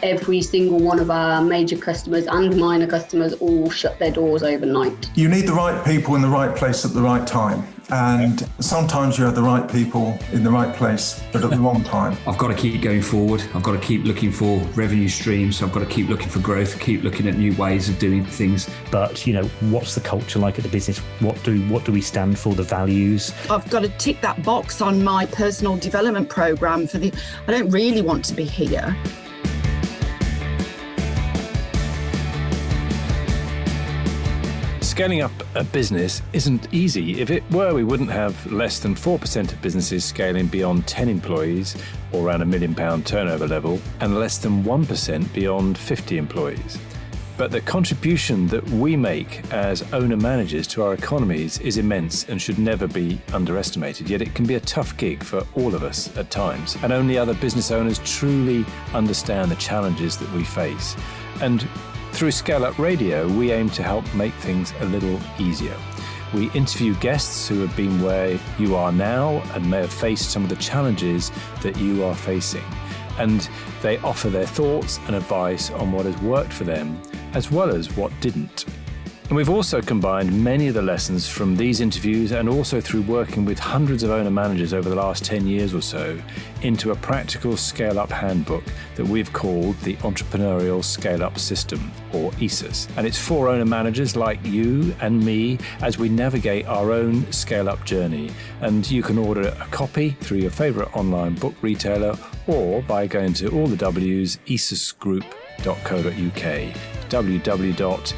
every single one of our major customers and minor customers all shut their doors overnight. You need the right people in the right place at the right time. And sometimes you have the right people in the right place, but at the wrong time. I've got to keep going forward. I've got to keep looking for revenue streams. I've got to keep looking for growth, keep looking at new ways of doing things. But, what's the culture like at the business? What do we stand for, the values? I've got to tick that box on my personal development program I don't really want to be here. Scaling up a business isn't easy. If it were, we wouldn't have less than 4% of businesses scaling beyond 10 employees or around £1 million turnover level, and less than 1% beyond 50 employees. But the contribution that we make as owner-managers to our economies is immense and should never be underestimated. Yet it can be a tough gig for all of us at times, and only other business owners truly understand the challenges that we face. And through ScaleUp Radio, we aim to help make things a little easier. We interview guests who have been where you are now and may have faced some of the challenges that you are facing. And they offer their thoughts and advice on what has worked for them, as well as what didn't. And we've also combined many of the lessons from these interviews and also through working with hundreds of owner managers over the last 10 years or so into a practical scale-up handbook that we've called the Entrepreneurial Scale-Up System, or ESUS. And it's for owner managers like you and me as we navigate our own scale-up journey. And you can order a copy through your favourite online book retailer or by going to all the W's, esusgroup.co.uk, www.esusgroup.co.uk.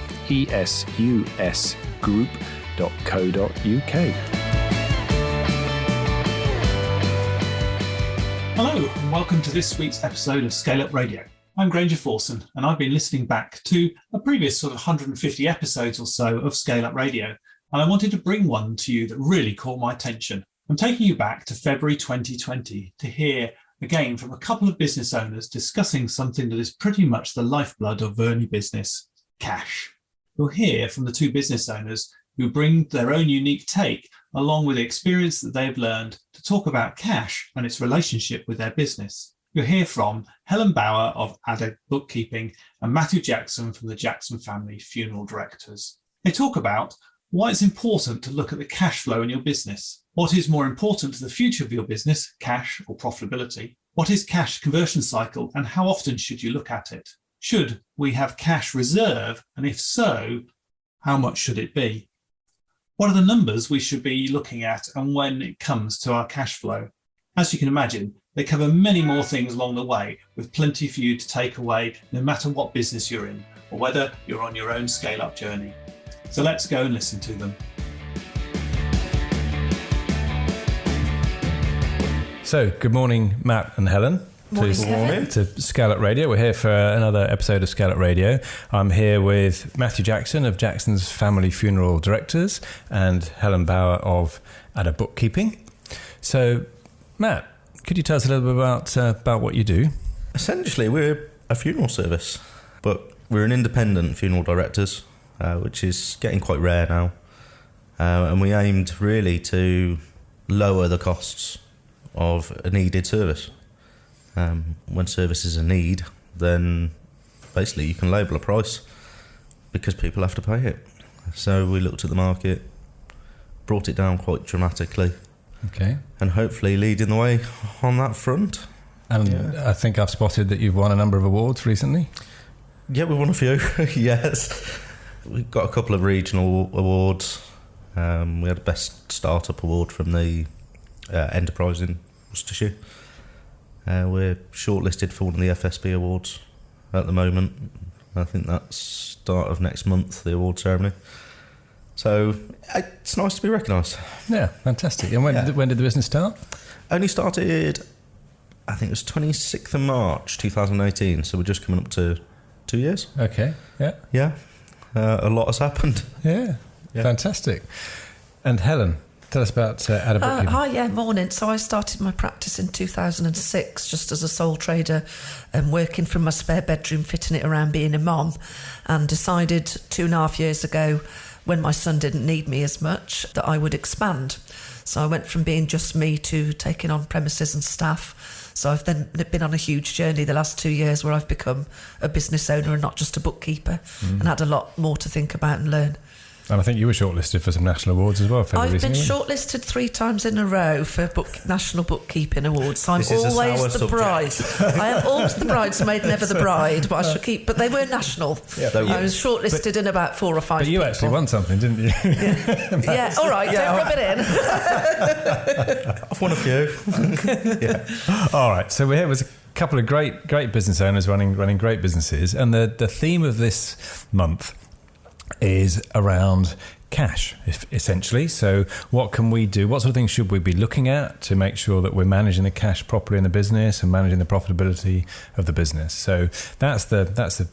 Hello and welcome to this week's episode of ScaleUp Radio. I'm Granger Forson and I've been listening back to a previous sort of 150 episodes or so of ScaleUp Radio, and I wanted to bring one to you that really caught my attention. I'm taking you back to February 2020 to hear again from a couple of business owners discussing something that is pretty much the lifeblood of any business: cash. You'll hear from the two business owners who bring their own unique take along with the experience that they've learned to talk about cash and its relationship with their business. You'll hear from Helen Bauer of Bookkeeping and Matthew Jackson from the Jackson Family Funeral Directors. They talk about why it's important to look at the cash flow in your business. What is more important to the future of your business, cash or profitability? What is cash conversion cycle and how often should you look at it? Should we have cash reserve? And if so, how much should it be? What are the numbers we should be looking at and when it comes to our cash flow? As you can imagine, they cover many more things along the way, with plenty for you to take away no matter what business you're in or whether you're on your own scale-up journey. So let's go and listen to them. So, good morning, Matt and Helen. Morning, to ScaleUp Radio. We're here for another episode of ScaleUp Radio. I'm here with Matthew Jackson of Jackson's Family Funeral Directors and Helen Bauer of Bookkeeping. So, Matt, could you tell us a little bit about what you do? Essentially, we're a funeral service, but we're an independent funeral directors, which is getting quite rare now. And we aimed really to lower the costs of a needed service. When service is a need, then basically you can label a price because people have to pay it. So we looked at the market, brought it down quite dramatically. Okay. And hopefully leading the way on that front. And I think I've spotted that you've won a number of awards recently. Yeah, we won a few, yes. We've got a couple of regional awards. We had a Best Startup Award from the Enterprise in Worcestershire. We're shortlisted for one of the FSB Awards at the moment. I think that's start of next month, the award ceremony. So it's nice to be recognised. Yeah, fantastic. And when did the business start? Only started, I think it was 26th of March 2018, so we're just coming up to 2 years. Okay, yeah. Yeah, a lot has happened. Yeah, fantastic. And Helen, tell us about Bookkeeping. Hi, morning. So I started my practice in 2006 just as a sole trader and working from my spare bedroom, fitting it around being a mom, and decided 2.5 years ago, when my son didn't need me as much, that I would expand. So I went from being just me to taking on premises and staff. So I've then been on a huge journey the last 2 years where I've become a business owner and not just a bookkeeper, and had a lot more to think about and learn. And I think you were shortlisted for some national awards as well. I've been shortlisted 3 times in a row for National Bookkeeping Awards. So I'm always the bride. I am always the bridesmaid, never the bride. But I should keep. But they were national. Yeah, I was shortlisted in about 4 or 5. But you actually won something, didn't you? Yeah. All right. Don't rub it in. I've won a few. Yeah. All right. So we're here with a couple of great business owners running great businesses, and the theme of this month is around cash, essentially. So what can we do? What sort of things should we be looking at to make sure that we're managing the cash properly in the business and managing the profitability of the business? So that's the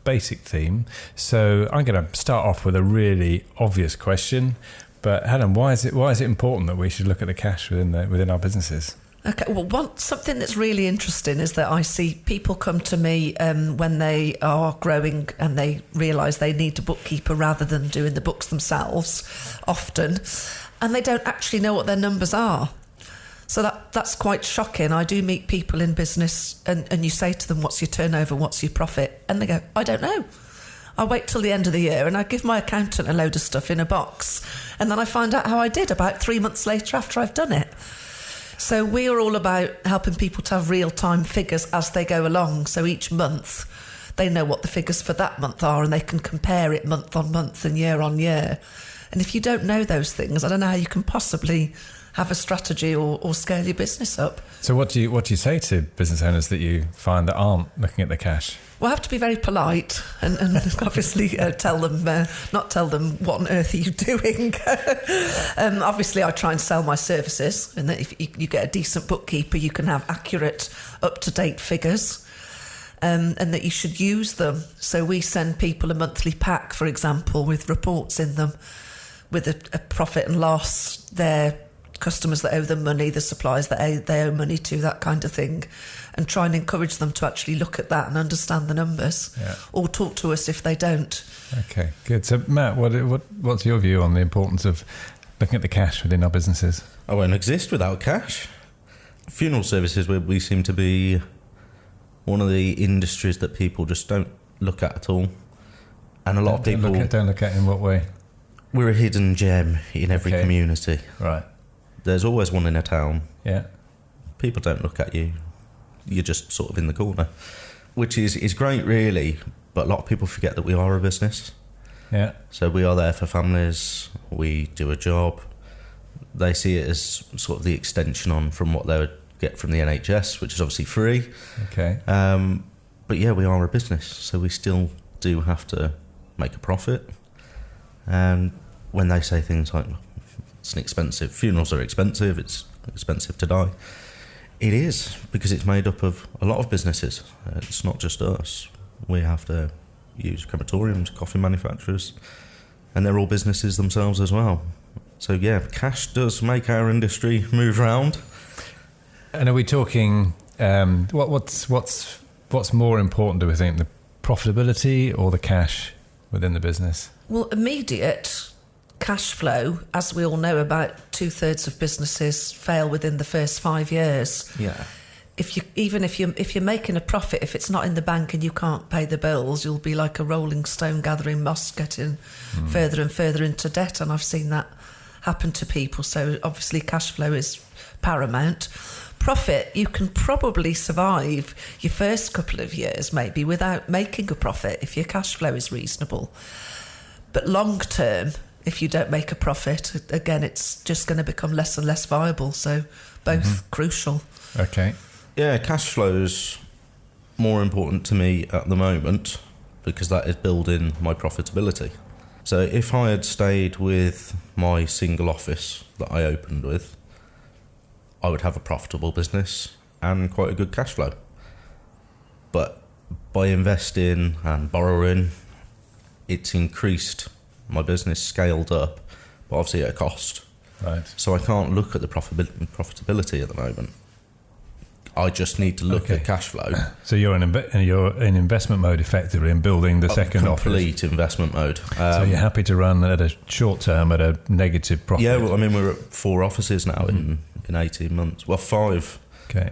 basic theme. So I'm going to start off with a really obvious question, but Helen, why is it important that we should look at the cash within our businesses? Okay, well, something that's really interesting is that I see people come to me when they are growing and they realise they need a bookkeeper rather than doing the books themselves often, and they don't actually know what their numbers are. So that's quite shocking. I do meet people in business and you say to them, what's your turnover, what's your profit? And they go, I don't know. I wait till the end of the year and I give my accountant a load of stuff in a box, and then I find out how I did about 3 months later after I've done it. So we are all about helping people to have real-time figures as they go along. So each month they know what the figures for that month are and they can compare it month on month and year on year. And if you don't know those things, I don't know how you can possibly have a strategy or scale your business up. So what do you say to business owners that you find that aren't looking at the cash? Well, I have to be very polite and obviously tell them, not tell them what on earth are you doing. Obviously, I try and sell my services, and that if you get a decent bookkeeper, you can have accurate, up-to-date figures, and that you should use them. So we send people a monthly pack, for example, with reports in them, with a profit and loss, their customers that owe them money, the suppliers that they owe money to, that kind of thing, and try and encourage them to actually look at that and understand the numbers, or talk to us if they don't. Okay, good. So Matt, what's your view on the importance of looking at the cash within our businesses? I won't exist without cash. Funeral services, we seem to be one of the industries that people just don't look at all, and a lot of people don't look at in what way? We're a hidden gem in every community. Right. There's always one in a town. Yeah. People don't look at you. You're just sort of in the corner, which is great, really. But a lot of people forget that we are a business. Yeah. So we are there for families. We do a job. They see it as sort of the extension on from what they would get from the NHS, which is obviously free. Okay. But yeah, we are a business, so we still do have to make a profit. And when they say things like, funerals are expensive, it's expensive to die. It is, because it's made up of a lot of businesses. It's not just us. We have to use crematoriums, coffin manufacturers, and they're all businesses themselves as well. So yeah, cash does make our industry move round. And are we talking, what's more important, do we think, the profitability or the cash within the business? Well, immediate cash flow, as we all know, about 2/3 of businesses fail within the first 5 years. Yeah. If you're making a profit, if it's not in the bank and you can't pay the bills, you'll be like a rolling stone gathering moss, getting further and further into debt. And I've seen that happen to people. So obviously cash flow is paramount. Profit, you can probably survive your first couple of years maybe without making a profit if your cash flow is reasonable. But long term, if you don't make a profit, again, it's just going to become less and less viable. So both crucial. Okay. Yeah, cash flow's more important to me at the moment because that is building my profitability. So if I had stayed with my single office that I opened with, I would have a profitable business and quite a good cash flow. But by investing and borrowing, it's increased my business, scaled up, but obviously at a cost. Right. So I can't look at the profitability at the moment. I just need to look at cash flow. So you're in investment mode effectively in building the second office. Complete investment mode. So you're happy to run at a short term at a negative profit? Yeah, well, I mean, we're at 4 offices now in 18 months. Well, 5. Okay.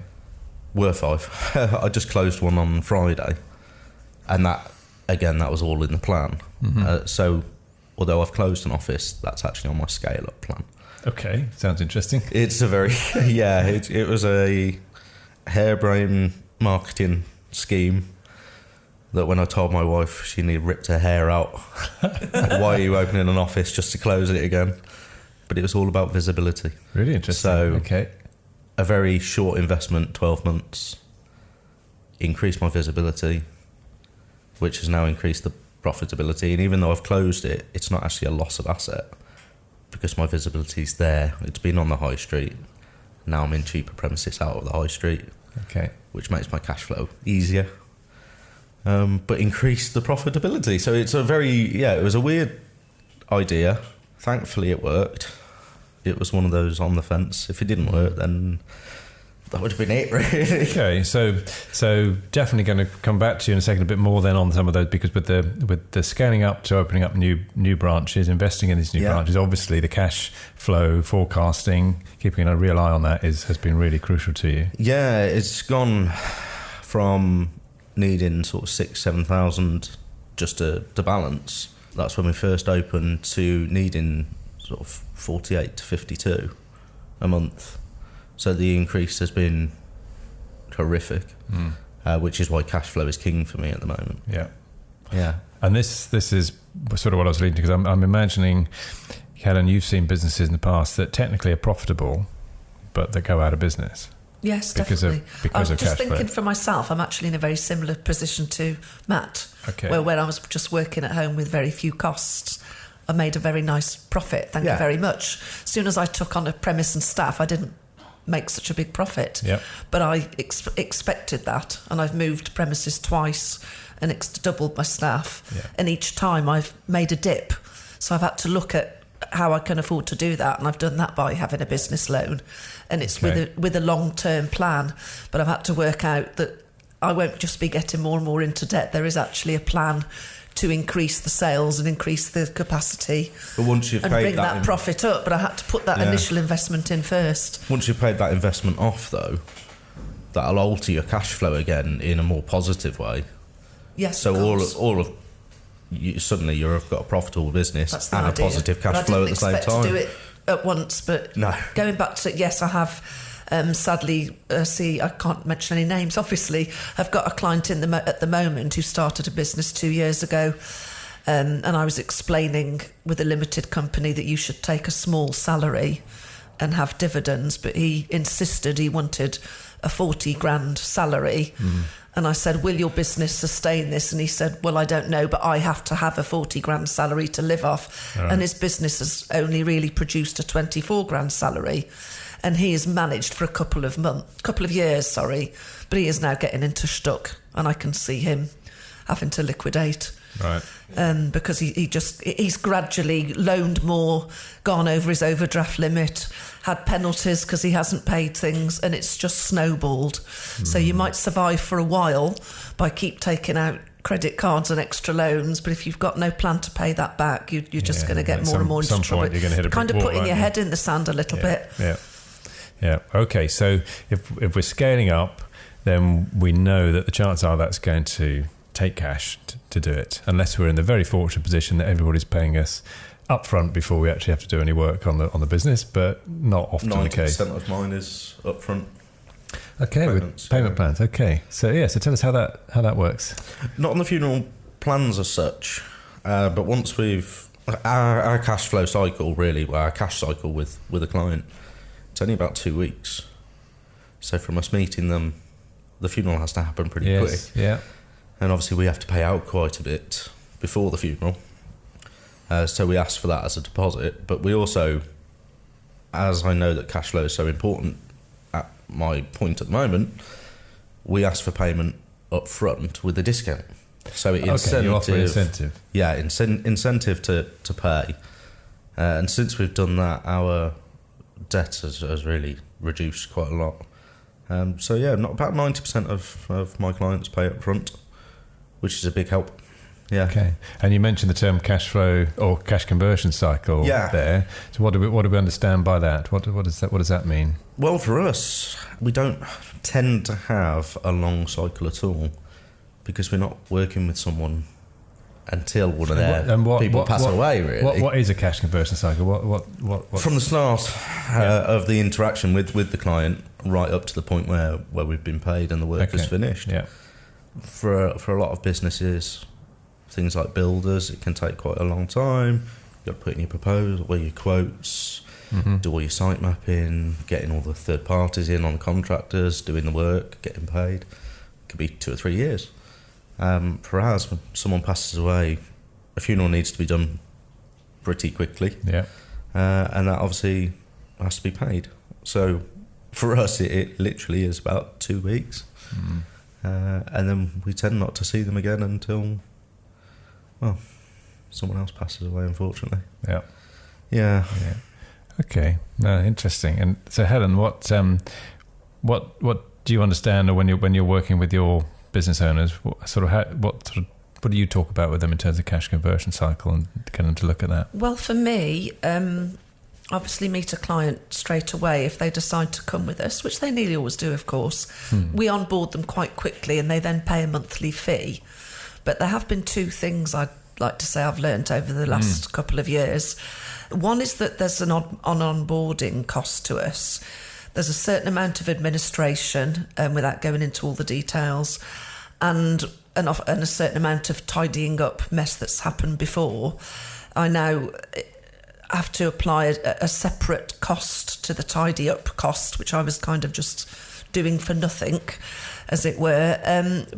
were 5. I just closed one on Friday, and that was all in the plan. So although I've closed an office, that's actually on my ScaleUp plan. Okay, sounds interesting. It's a very it was a harebrained marketing scheme that when I told my wife she nearly ripped her hair out. Why are you opening an office just to close it again? But it was all about visibility. Really interesting. So okay, a very short investment, 12 months, increased my visibility, which has now increased the profitability. And even though I've closed it, it's not actually a loss of asset because my visibility is there. It's been on the high street. Now I'm in cheaper premises out of the high street. Okay. Which makes my cash flow easier. But increased the profitability. So it's it was a weird idea. Thankfully it worked. It was one of those on the fence. If it didn't work, then that would have been it, really. Okay, so definitely going to come back to you in a second a bit more then on some of those, because with the scaling up to opening up new branches, investing in these new branches, obviously the cash flow forecasting, keeping a real eye on that has been really crucial to you. Yeah, it's gone from needing sort of 6,000-7,000 just to balance. That's when we first opened, to needing sort of 48 to 52 a month. So the increase has been horrific, which is why cash flow is king for me at the moment. Yeah. And this is sort of what I was leading to, because I'm imagining, Helen, you've seen businesses in the past that technically are profitable, but that go out of business. Yes, because definitely. Because I was of just cash thinking flow. for myself, I'm actually in a very similar position to Matt, where when I was just working at home with very few costs, I made a very nice profit, thank you very much. As soon as I took on a premise and staff, I didn't make such a big profit. But I expected that, and I've moved premises twice and doubled my staff. And each time I've made a dip. So I've had to look at how I can afford to do that, and I've done that by having a business loan, and it's with a long-term plan. But I've had to work out that I won't just be getting more and more into debt. There is actually a plan to increase the sales and increase the capacity, but once you've and paid bring that profit up. But I had to put that initial investment in first. Once you've paid that investment off, though, that'll alter your cash flow again in a more positive way. Yes. So all of you, suddenly you've got a profitable business and idea. A positive cash flow at the same time. I didn't expect to do it at once, but no. Going back to I have. Sadly, I can't mention any names. Obviously, I've got a client at the moment who started a business 2 years ago, and I was explaining with a limited company that you should take a small salary and have dividends, but he insisted he wanted a 40 grand salary. And I said, will your business sustain this? And he said, well, I don't know, but I have to have a 40 grand salary to live off. Right. And his business has only really produced a 24 grand salary. And he has managed for a couple of years, but he is now getting into stuck, and I can see him having to liquidate. Right. Because he's gradually loaned more, gone over his overdraft limit, had penalties because he hasn't paid things, and it's just snowballed. So you might survive for a while by keep taking out credit cards and extra loans, but if you've got no plan to pay that back, you're just going to get more and more into trouble. You're going to hit a kind of brick wall, putting your head in the sand a little bit. Yeah. Okay. So if we're scaling up, then we know that the chances are that's going to take cash to do it, unless we're in the very fortunate position that everybody's paying us upfront before we actually have to do any work on the business, but not often the case. 90% of mine is upfront. Okay, with payment plans. Okay, so tell us how that works. Not on the funeral plans as such, but once we've our cash flow cycle, really, our cash cycle with a client, it's only about 2 weeks. So from us meeting them, the funeral has to happen pretty quick. Yeah. And obviously we have to pay out quite a bit before the funeral. So we ask for that as a deposit. But we also, as I know that cash flow is so important at my point at the moment, we ask for payment up front with a discount. So you offer incentive. Yeah, incentive to pay. And since we've done that, our debt has really reduced quite a lot. Not about 90% of my clients pay up front, which is a big help. Yeah. Okay. And you mentioned the term cash flow or cash conversion cycle there. So what do we understand by that? What does that mean? Well, for us, we don't tend to have a long cycle at all because we're not working with someone until one of their people pass away, really. What is a cash conversion cycle? What From the start of the interaction with the client right up to the point where we've been paid and the work is finished. Yeah. For a lot of businesses, things like builders, it can take quite a long time. You've got to put in your proposal, your quotes, do all your site mapping, getting all the third parties in on the contractors, doing the work, getting paid. It could be 2 or 3 years. For us, when someone passes away, a funeral needs to be done pretty quickly. Yeah. And that obviously has to be paid. So for us, it literally is about 2 weeks. And then we tend not to see them again until, someone else passes away, unfortunately. Yeah. Okay. No, interesting. And so, Helen, what do you understand, or when you're working with your business owners, what do you talk about with them in terms of cash conversion cycle and get them to look at that? Well, for me, obviously meet a client straight away if they decide to come with us, which they nearly always do, of course. We onboard them quite quickly and they then pay a monthly fee. But there have been 2 things I'd like to say I've learned over the last couple of years. One is that there's an onboarding cost to us. There's a certain amount of administration, without going into all the details, and a certain amount of tidying up mess that's happened before. I now have to apply a separate cost to the tidy up cost, which I was kind of just doing for nothing, as it were.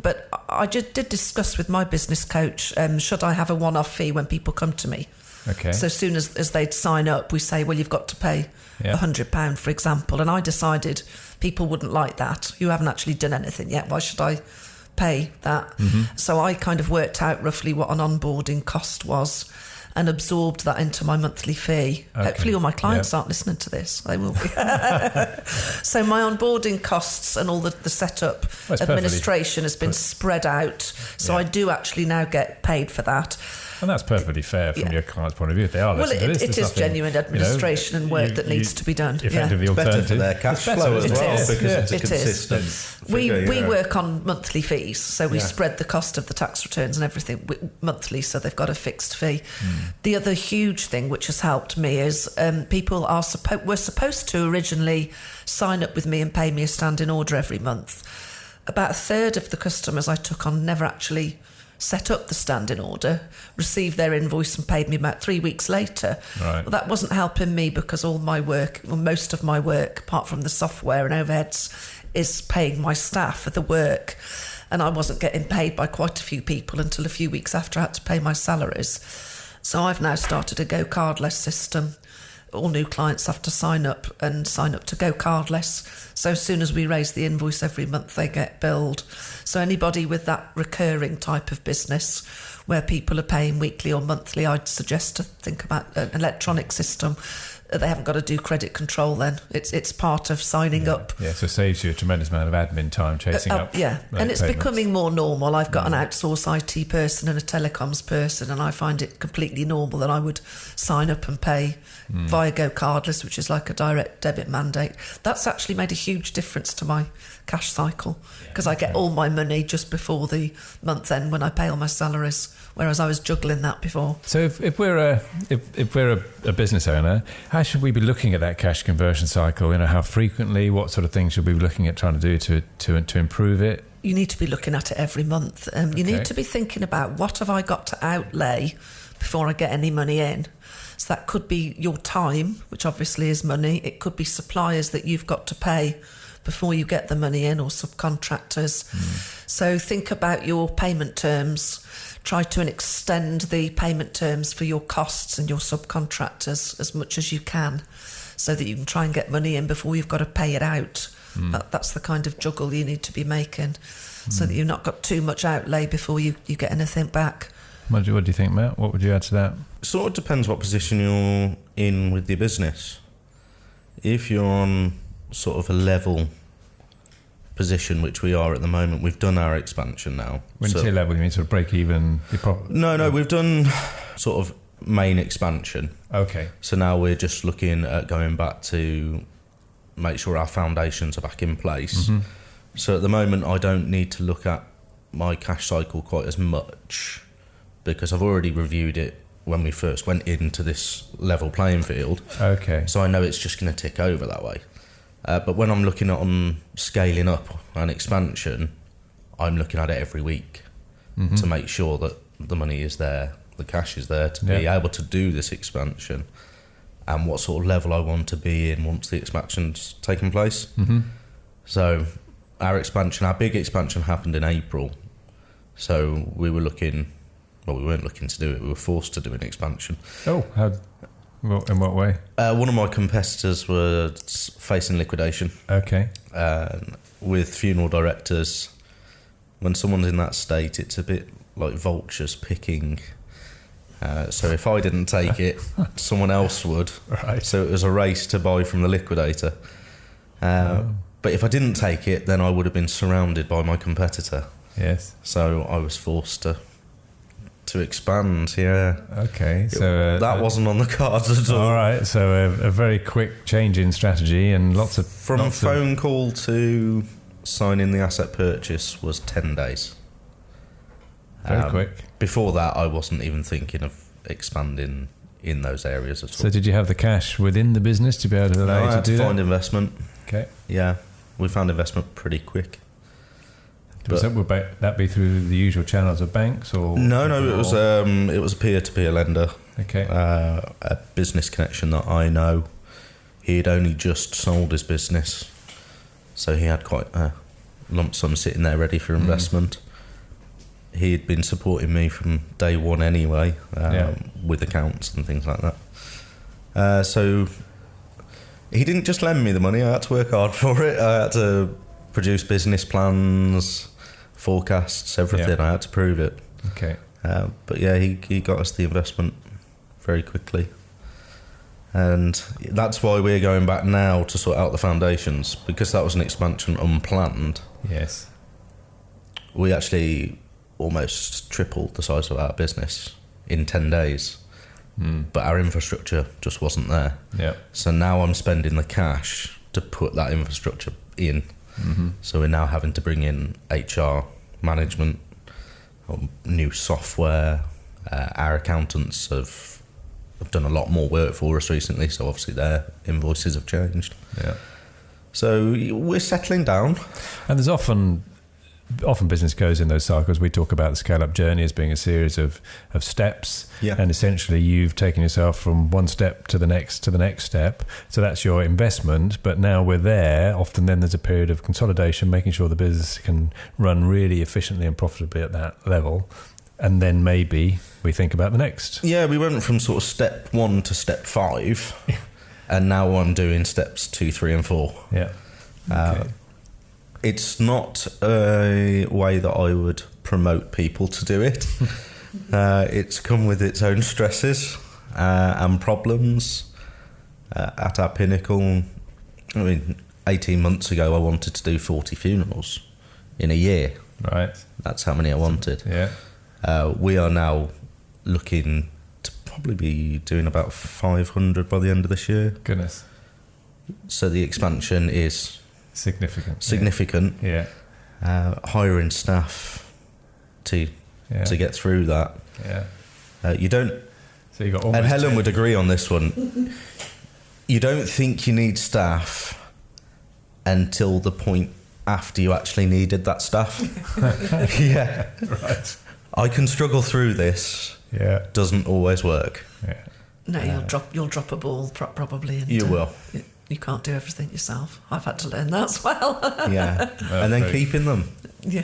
But I did discuss with my business coach, should I have a one-off fee when people come to me? Okay. So as soon as they'd sign up, we say, well, you've got to pay £100, for example. And I decided people wouldn't like that. You haven't actually done anything yet. Why should I pay that? So I kind of worked out roughly what an onboarding cost was and absorbed that into my monthly fee. Okay. Hopefully all my clients aren't listening to this. They will be. So my onboarding costs and all the setup administration has been spread out. So I do actually now get paid for that. And that's perfectly fair from your client's point of view if they are listening to this. It is genuine administration and work that needs to be done. Effectively It's better for their cash flow as well because it's a consistent figure. We work on monthly fees, so we spread the cost of the tax returns and everything monthly, so they've got a fixed fee. The other huge thing which has helped me is people were supposed to originally sign up with me and pay me a standing order every month. About a third of the customers I took on never actually set up the standing order, received their invoice and paid me about 3 weeks later. Right. Well, that wasn't helping me because all my work, well, most of my work, apart from the software and overheads, is paying my staff for the work. And I wasn't getting paid by quite a few people until a few weeks after I had to pay my salaries. So I've now started a Go Cardless system. All new clients have to sign up to Go Cardless. So as soon as we raise the invoice every month, they get billed. So anybody with that recurring type of business where people are paying weekly or monthly, I'd suggest to think about an electronic system. They haven't got to do credit control then. It's part of signing up. Yeah, so it saves you a tremendous amount of admin time chasing up. Yeah, and it's payments. Becoming more normal. I've got an outsourced IT person and a telecoms person, and I find it completely normal that I would sign up and pay via Go Cardless, which is like a direct debit mandate. That's actually made a huge difference to my cash cycle because I get all my money just before the month end when I pay all my salaries, whereas I was juggling that before. So if we're a business owner, how should we be looking at that cash conversion cycle? You know, how frequently, what sort of things should we be looking at trying to do to improve it? You need to be looking at it every month. You need to be thinking about what have I got to outlay before I get any money in. So that could be your time, which obviously is money. It could be suppliers that you've got to pay before you get the money in, or subcontractors. So think about your payment terms. Try to extend the payment terms for your costs and your subcontractors as much as you can, so that you can try and get money in before you've got to pay it out. That's the kind of juggle you need to be making, so that you've not got too much outlay before you get anything back. What do you think, Matt? What would you add to that? Sort of depends what position you're in with your business. If you're on sort of a level position which we are at the moment, we've done our expansion now. When you say level, you mean sort of break even? No, we've done sort of main expansion. Okay. So now we're just looking at going back to make sure our foundations are back in place. Mm-hmm. So at the moment, I don't need to look at my cash cycle quite as much because I've already reviewed it when we first went into this level playing field. Okay. So I know it's just going to tick over that way. But when I'm looking at scaling up and expansion, I'm looking at it every week to make sure that the money is there, the cash is there to be able to do this expansion, and what sort of level I want to be in once the expansion's taken place. Mm-hmm. So our big expansion happened in April. So we were looking, well, we weren't looking to do it, we were forced to do an expansion. Oh, in what way? One of my competitors was facing liquidation. Okay. With funeral directors, when someone's in that state, it's a bit like vultures picking. So if I didn't take it, someone else would. Right. So it was a race to buy from the liquidator. But if I didn't take it, then I would have been surrounded by my competitor. Yes. So I was forced to expand, yeah. Okay, so... that wasn't on the cards at all. All right, so a very quick change in strategy and lots of... From phone call to signing the asset purchase was 10 days. Very quick. Before that, I wasn't even thinking of expanding in those areas at all. So did you have the cash within the business to be able to allow you to do that? I had to find investment. Okay. Yeah, we found investment pretty quick. Would that be through the usual channels of banks or? No, it was a peer-to-peer lender. Okay. A business connection that I know. He'd only just sold his business, so he had quite a lump sum sitting there ready for investment. He'd been supporting me from day one anyway, with accounts and things like that. So he didn't just lend me the money, I had to work hard for it. I had to produce business plans, forecasts, everything. I had to prove it. Okay. But yeah, he got us the investment very quickly. And that's why we're going back now to sort out the foundations, because that was an expansion unplanned. Yes. We actually almost tripled the size of our business in 10 days. But our infrastructure just wasn't there. Yeah. So now I'm spending the cash to put that infrastructure in. So we're now having to bring in HR, management, new software. Our accountants have done a lot more work for us recently, so obviously their invoices have changed. Yeah. So we're settling down. And there's often business goes in those cycles. We talk about the scale-up journey as being a series of steps, and essentially you've taken yourself from one step to the next step. So that's your investment, but now we're there. Often then there's a period of consolidation, making sure the business can run really efficiently and profitably at that level, and then maybe we think about the next. Yeah, we went from sort of step 1 to step 5, and now I'm doing steps 2, 3 and 4. Yeah. Okay. It's not a way that I would promote people to do it. It's come with its own stresses and problems. At our pinnacle, 18 months ago I wanted to do 40 funerals in a year. Right. That's how many I wanted. Yeah. We are now looking to probably be doing about 500 by the end of this year. Goodness. So the expansion is... Significant. Yeah. Hiring staff to get through that. Yeah. You don't. So you got. And Helen would agree on this one. You don't think you need staff until the point after you actually needed that staff. Yeah. Right. I can struggle through this. Yeah. Doesn't always work. Yeah. No, you'll drop a ball probably. And, you will. You can't do everything yourself. I've had to learn that as well. Yeah, and then keeping them. Yeah.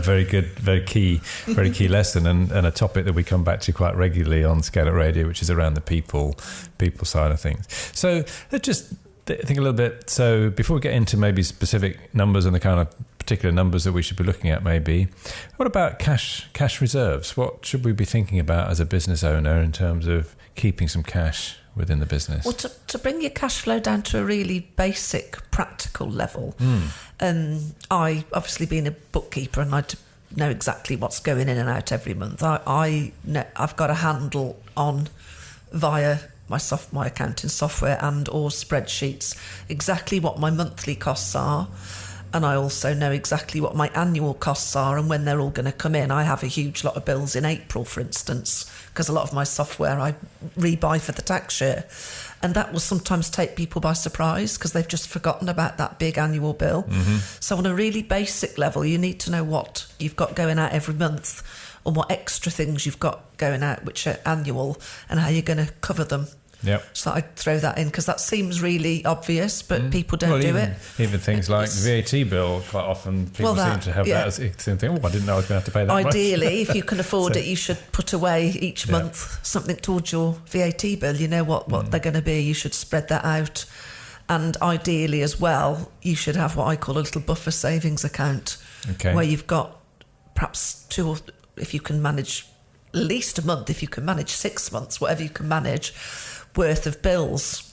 Very good, very key lesson, and a topic that we come back to quite regularly on ScaleUp Radio, which is around the people side of things. So let's just think a little bit. So before we get into maybe specific numbers and the kind of particular numbers that we should be looking at, maybe, what about cash reserves? What should we be thinking about as a business owner in terms of keeping some cash within the business? Well, to bring your cash flow down to a really basic, practical level, I obviously being a bookkeeper and I know exactly what's going in and out every month. I know I've got a handle on via my accounting software and or spreadsheets exactly what my monthly costs are. And I also know exactly what my annual costs are and when they're all going to come in. I have a huge lot of bills in April, for instance, because a lot of my software I rebuy for the tax year. And that will sometimes take people by surprise because they've just forgotten about that big annual bill. So on a really basic level, you need to know what you've got going out every month and what extra things you've got going out which are annual and how you're going to cover them. Yep. So I'd throw that in because that seems really obvious, but people don't do it. Even things like the VAT bill, quite often people seem to have that as a thing. Oh, I didn't know I was going to have to pay that much. Ideally, if you can afford it, you should put away each month something towards your VAT bill. You know what they're going to be. You should spread that out. And ideally as well, you should have what I call a little buffer savings account where you've got perhaps if you can manage at least a month, if you can manage 6 months, whatever you can manage, worth of bills,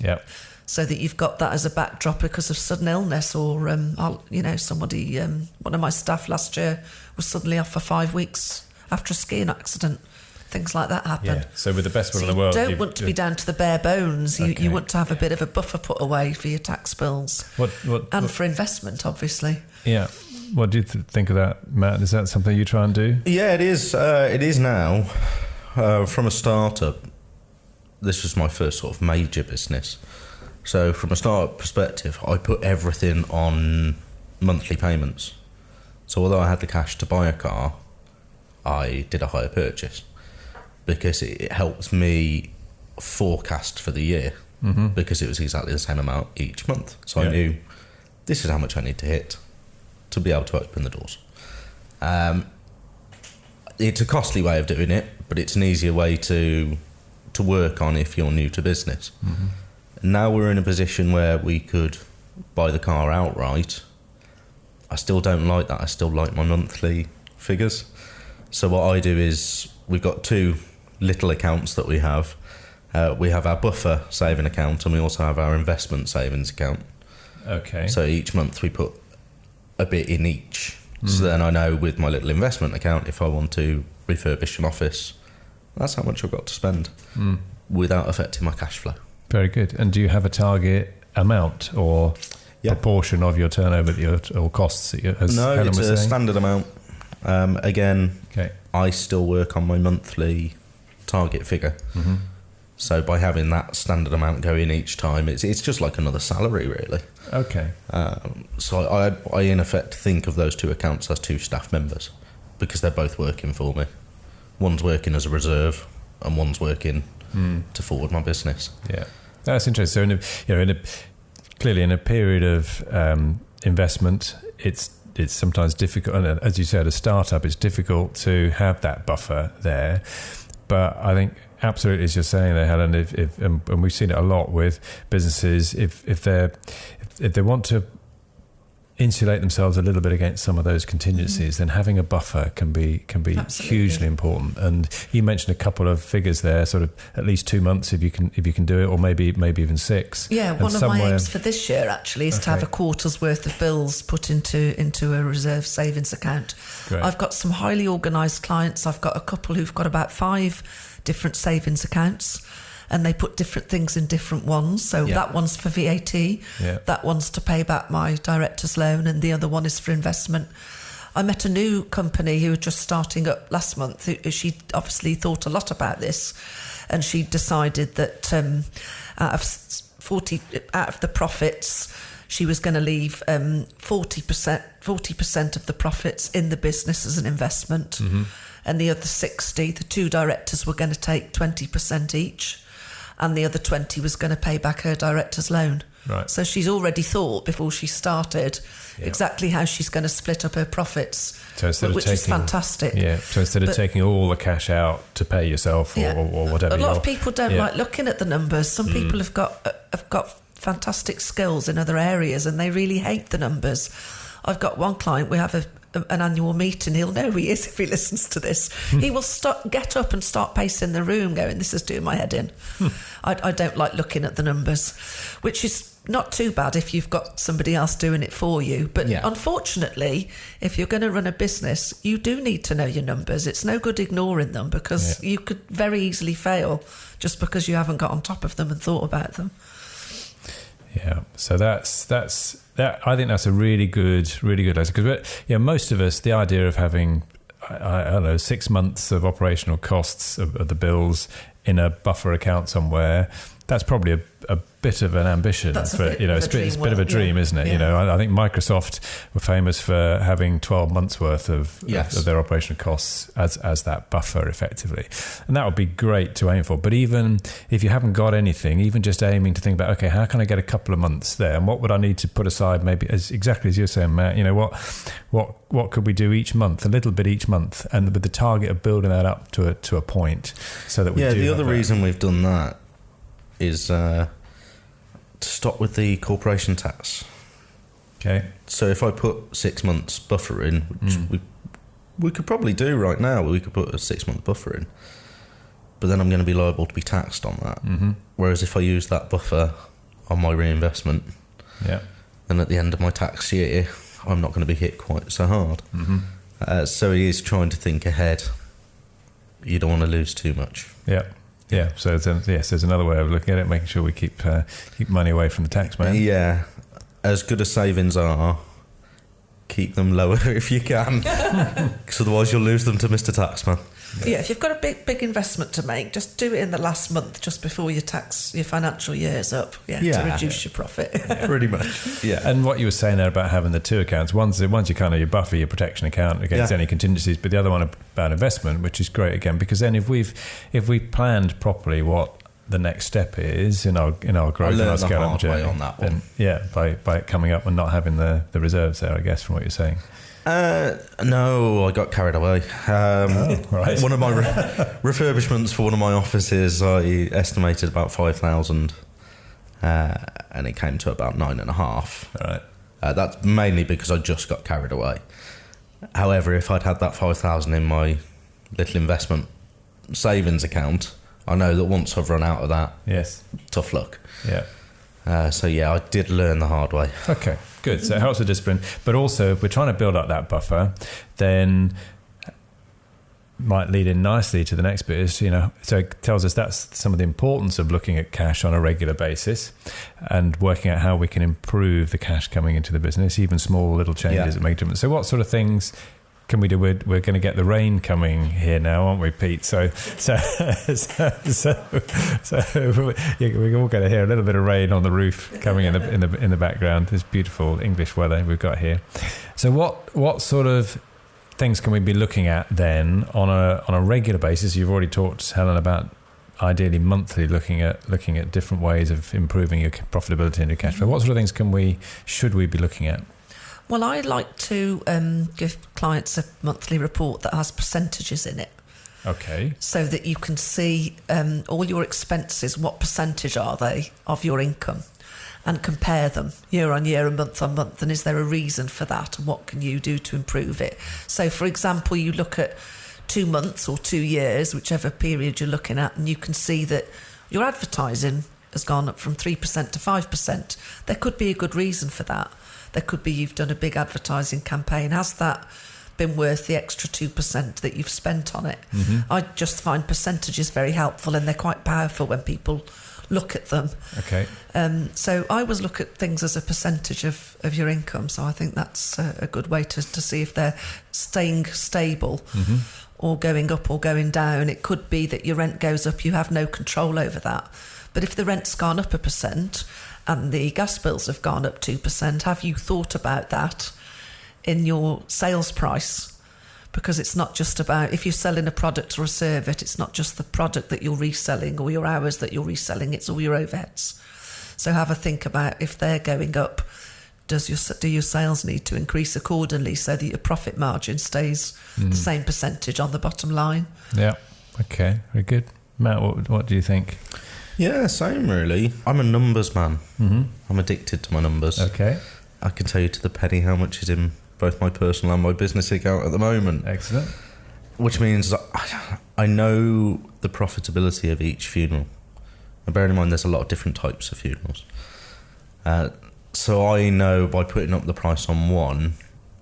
so that you've got that as a backdrop because of sudden illness or somebody, one of my staff last year was suddenly off for 5 weeks after a skiing accident. Things like that happen. So with the best will in the world, you don't want to be down to the bare bones. You want to have a bit of a buffer put away for your tax bills and for investment, obviously. What do you think of that, Matt? Is that something you try and do? Yeah, it is. It is now. From a startup, this was my first sort of major business. So from a startup perspective, I put everything on monthly payments. So although I had the cash to buy a car, I did a hire purchase because it helped me forecast for the year because it was exactly the same amount each month. So I knew this is how much I need to hit to be able to open the doors. It's a costly way of doing it, but it's an easier way to work on if you're new to business. Now we're in a position where we could buy the car outright. I still don't like that. I still like my monthly figures. So what I do is we've got 2 little accounts that we have. We have our buffer saving account and we also have our investment savings account. Okay. So each month we put a bit in each. So then I know with my little investment account, if I want to refurbish an office, that's how much I've got to spend without affecting my cash flow. Very good. And do you have a target amount or proportion of your turnover or costs? As no, Helen it's was a saying? standard amount. I still work on my monthly target figure. So by having that standard amount go in each time, it's just like another salary, really. Okay. So I in effect think of those 2 accounts as 2 staff members because they're both working for me. One's working as a reserve and one's working to forward my business. Yeah, that's interesting. So clearly in a period of investment, it's sometimes difficult. And as you said, a startup, it's difficult to have that buffer there. But I think absolutely, as you're saying there, Helen, and we've seen it a lot with businesses, if they want to insulate themselves a little bit against some of those contingencies, then having a buffer can be hugely important. And you mentioned a couple of figures there, sort of at least 2 months if you can do it, or maybe even 6. Yeah, one of my aims for this year actually is to have a quarter's worth of bills put into a reserve savings account. Great. I've got some highly organised clients. I've got a couple who've got about 5 different savings accounts. And they put different things in different ones. So that one's for VAT, that one's to pay back my director's loan, and the other one is for investment. I met a new company who was just starting up last month. She obviously thought a lot about this, and she decided that out of the profits, she was going to leave 40% of the profits in the business as an investment, and the other 60, the 2 directors were going to take 20% each. And the other 20 was going to pay back her director's loan. Right. So she's already thought before she started exactly how she's going to split up her profits, which is fantastic. Yeah. So instead of taking all the cash out to pay yourself or whatever. A lot of people don't like looking at the numbers. Some people have got fantastic skills in other areas and they really hate the numbers. I've got one client, we have an annual meeting, he'll know who he is if he listens to this. He will get up and start pacing the room going, this is doing my head in. I don't like looking at the numbers, which is not too bad if you've got somebody else doing it for you. But unfortunately, if you're going to run a business, you do need to know your numbers. It's no good ignoring them, because you could very easily fail just because you haven't got on top of them and thought about them. Yeah, so that's that. I think that's a really good lesson, because most of us, the idea of having I don't know 6 months of operational costs of the bills in a buffer account somewhere, that's probably a bit of an ambition. It's a bit of a dream, isn't it? Yeah. I think Microsoft were famous for having 12 months worth of their operational costs as that buffer, effectively, and that would be great to aim for. But even if you haven't got anything, even just aiming to think about, okay, how can I get a couple of months there, and what would I need to put aside? Maybe exactly as you're saying, Matt. What could we do each month? A little bit each month, and with the target of building that up to a point, so that we do. The other reason we've done that is to stop with the corporation tax. Okay. So if I put 6 months buffer in, which we could probably do right now, we could put a 6 month buffer in, but then I'm going to be liable to be taxed on that. Mm-hmm. Whereas if I use that buffer on my reinvestment, then at the end of my tax year, I'm not going to be hit quite so hard. Mm-hmm. So he is trying to think ahead. You don't want to lose too much. Yeah, so there's another way of looking at it, making sure we keep money away from the tax man. Yeah, as good as savings are, keep them lower if you can, because otherwise you'll lose them to Mr. Taxman. Yeah, if you've got a big investment to make, just do it in the last month, just before your financial year's up, to reduce your profit. Pretty much. Yeah. And what you were saying there about having the two accounts, one's your kind of your buffer, your protection account against any contingencies, but the other one about investment, which is great again, because then if we've planned properly what the next step is in our growth and our scale-up journey, on that one. Then, by coming up and not having the reserves there, I guess, from what you're saying. No, I got carried away. Right. One of my refurbishments for one of my offices, I estimated about 5,000, and it came to about 9.5. Right. That's mainly because I just got carried away. However, if I'd had that 5,000 in my little investment savings account, I know that once I've run out of that, tough luck. Yeah. I did learn the hard way. Okay, good. So it helps with discipline. But also, if we're trying to build up that buffer, then might lead in nicely to the next bit is, so it tells us that's some of the importance of looking at cash on a regular basis and working out how we can improve the cash coming into the business, even small little changes that make a difference. So what sort of things can we do? We're going to get the rain coming here now, aren't we, Pete? So we're all going to hear a little bit of rain on the roof coming in the background. This beautiful English weather we've got here. So what sort of things can we be looking at then on a regular basis? You've already talked, Helen, about ideally monthly looking at different ways of improving your profitability and your cash flow. What sort of things should we be looking at? Well, I like to give clients a monthly report that has percentages in it. Okay. So that you can see all your expenses, what percentage are they of your income, and compare them year on year and month on month. And is there a reason for that? And what can you do to improve it? So, for example, you look at 2 months or 2 years, whichever period you're looking at, and you can see that your advertising has gone up from 3% to 5%. There could be a good reason for that. There could be you've done a big advertising campaign. Has that been worth the extra 2% that you've spent on it? Mm-hmm. I just find percentages very helpful, and they're quite powerful when people look at them. Okay. So I always look at things as a percentage of your income. So I think that's a good way to see if they're staying stable or going up or going down. It could be that your rent goes up. You have no control over that. But if the rent's gone up 1%, and the gas bills have gone up 2%, have you thought about that in your sales price? Because it's not just about, if you're selling a product or a service, it's not just the product that you're reselling or your hours that you're reselling, it's all your overheads. So have a think about, if they're going up, do your sales need to increase accordingly so that your profit margin stays the same percentage on the bottom line? Yeah, okay, very good. Matt, what do you think? Yeah, same really. I'm a numbers man. Mm-hmm. I'm addicted to my numbers. Okay. I can tell you to the penny how much is in both my personal and my business account at the moment. Excellent. Which means I know the profitability of each funeral. And bearing in mind there's a lot of different types of funerals. So I know by putting up the price on one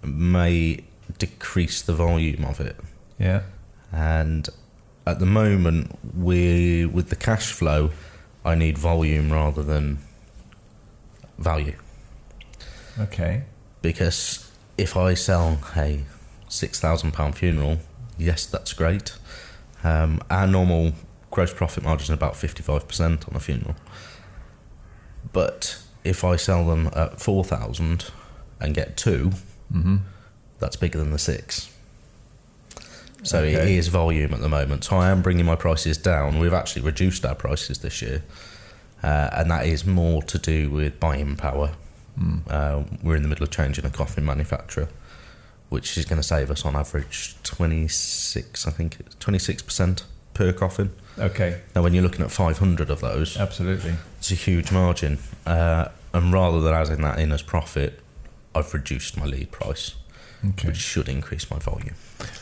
may decrease the volume of it. Yeah. And at the moment, with the cash flow, I need volume rather than value. Okay. Because if I sell a £6,000 funeral, yes, that's great. Our normal gross profit margin is about 55% on a funeral. But if I sell them at 4,000 and get 2, that's bigger than the 6. So it is volume at the moment. So I am bringing my prices down. We've actually reduced our prices this year. And that is more to do with buying power. We're in the middle of changing a coffin manufacturer, which is going to save us on average 26% per coffin. Okay. Now, when you're looking at 500 of those, absolutely, it's a huge margin. And rather than adding that in as profit, I've reduced my lead price, which should increase my volume.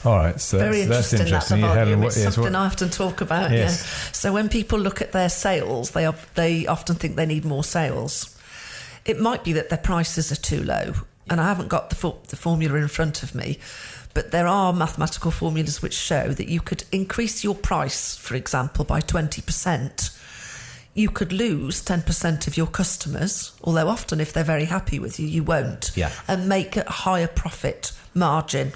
All right, so very that's interesting. Helen, Helen, it's something I often talk about. Yes. Yeah. So when people look at their sales, they often think they need more sales. It might be that their prices are too low, and I haven't got the formula in front of me, but there are mathematical formulas which show that you could increase your price, for example, by 20%. You could lose 10% of your customers, although often if they're very happy with you, you won't, and make a higher profit margin,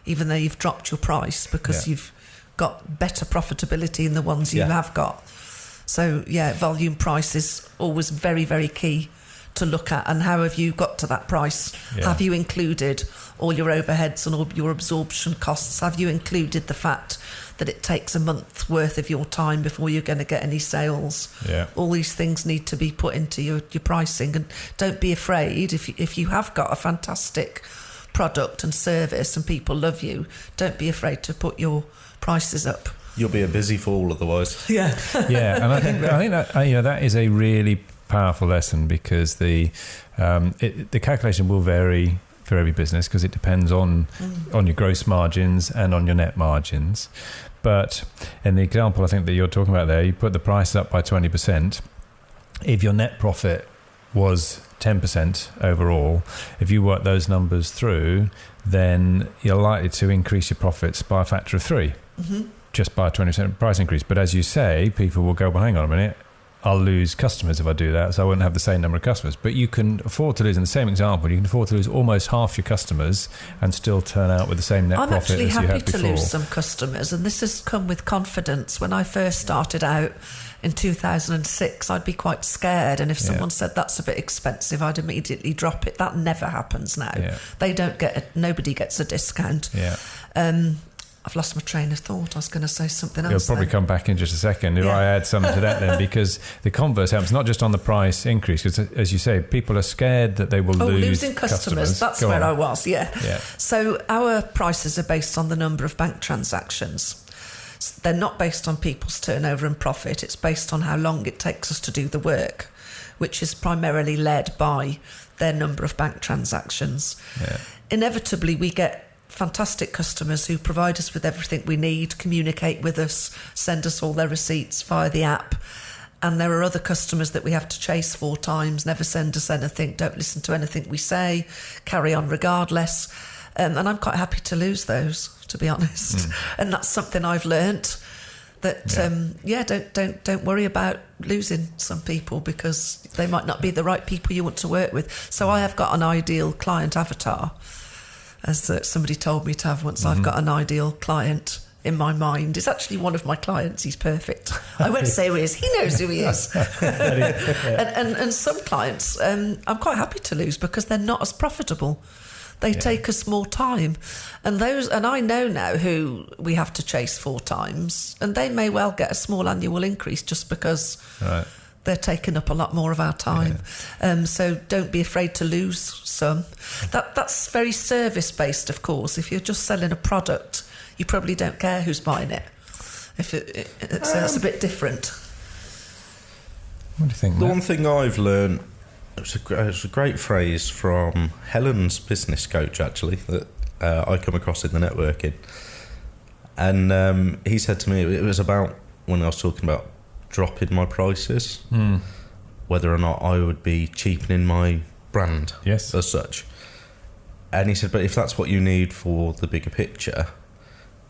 even though you've dropped your price because you've got better profitability in the ones you have got. So, volume price is always very, very key to look at. And how have you got to that price? Have you included all your overheads and all your absorption costs? Have you included the fact that it takes a month worth of your time before you're going to get any sales? All these things need to be put into your pricing. And don't be afraid if you have got a fantastic product and service and people love you, don't be afraid to put your prices up. You'll be a busy fool otherwise. And I think that that is a really powerful lesson, because the calculation will vary for every business because it depends on your gross margins and on your net margins. But in the example I think that you're talking about there, you put the price up by 20%. If your net profit was 10% overall, if you work those numbers through, then you're likely to increase your profits by a factor of 3 just by a 20% price increase. But as you say, people will go, well, hang on a minute, I'll lose customers if I do that, so I won't have the same number of customers. But you can afford to lose, in the same example, you can afford to lose almost half your customers and still turn out with the same net profit as you had before. I'm actually happy to lose some customers, and this has come with confidence. When I first started out in 2006, I'd be quite scared, and if someone said that's a bit expensive, I'd immediately drop it. That never happens now. They don't nobody gets a discount. I've lost my train of thought. I was going to say something else. You'll probably come back in just a second if I add something to that then, because the converse happens not just on the price increase, because as you say, people are scared that they will lose losing customers. That's where I was, So our prices are based on the number of bank transactions. They're not based on people's turnover and profit. It's based on how long it takes us to do the work, which is primarily led by their number of bank transactions. Inevitably, we get fantastic customers who provide us with everything we need, communicate with us, send us all their receipts via the app. And there are other customers that we have to chase 4 times, never send us anything, don't listen to anything we say, carry on regardless. And I'm quite happy to lose those, to be honest. And that's something I've learnt, that don't worry about losing some people, because they might not be the right people you want to work with. So I have got an ideal client avatar, as somebody told me to have once. I've got an ideal client in my mind. It's actually one of my clients. He's perfect. I won't say who he is. He knows who he is. And some clients I'm quite happy to lose because they're not as profitable. They take us more time. And I know now who we have to chase 4 times, and they may well get a small annual increase just because they're taking up a lot more of our time. So don't be afraid to lose some. That's very service-based, of course. If you're just selling a product, you probably don't care who's buying it. So that's a bit different. What do you think, The Matt? one thing I've learned It was a great phrase from Helen's business coach, actually, that I come across in the networking. And he said to me, it was about when I was talking about dropping my prices, whether or not I would be cheapening my brand as such. And he said, but if that's what you need for the bigger picture,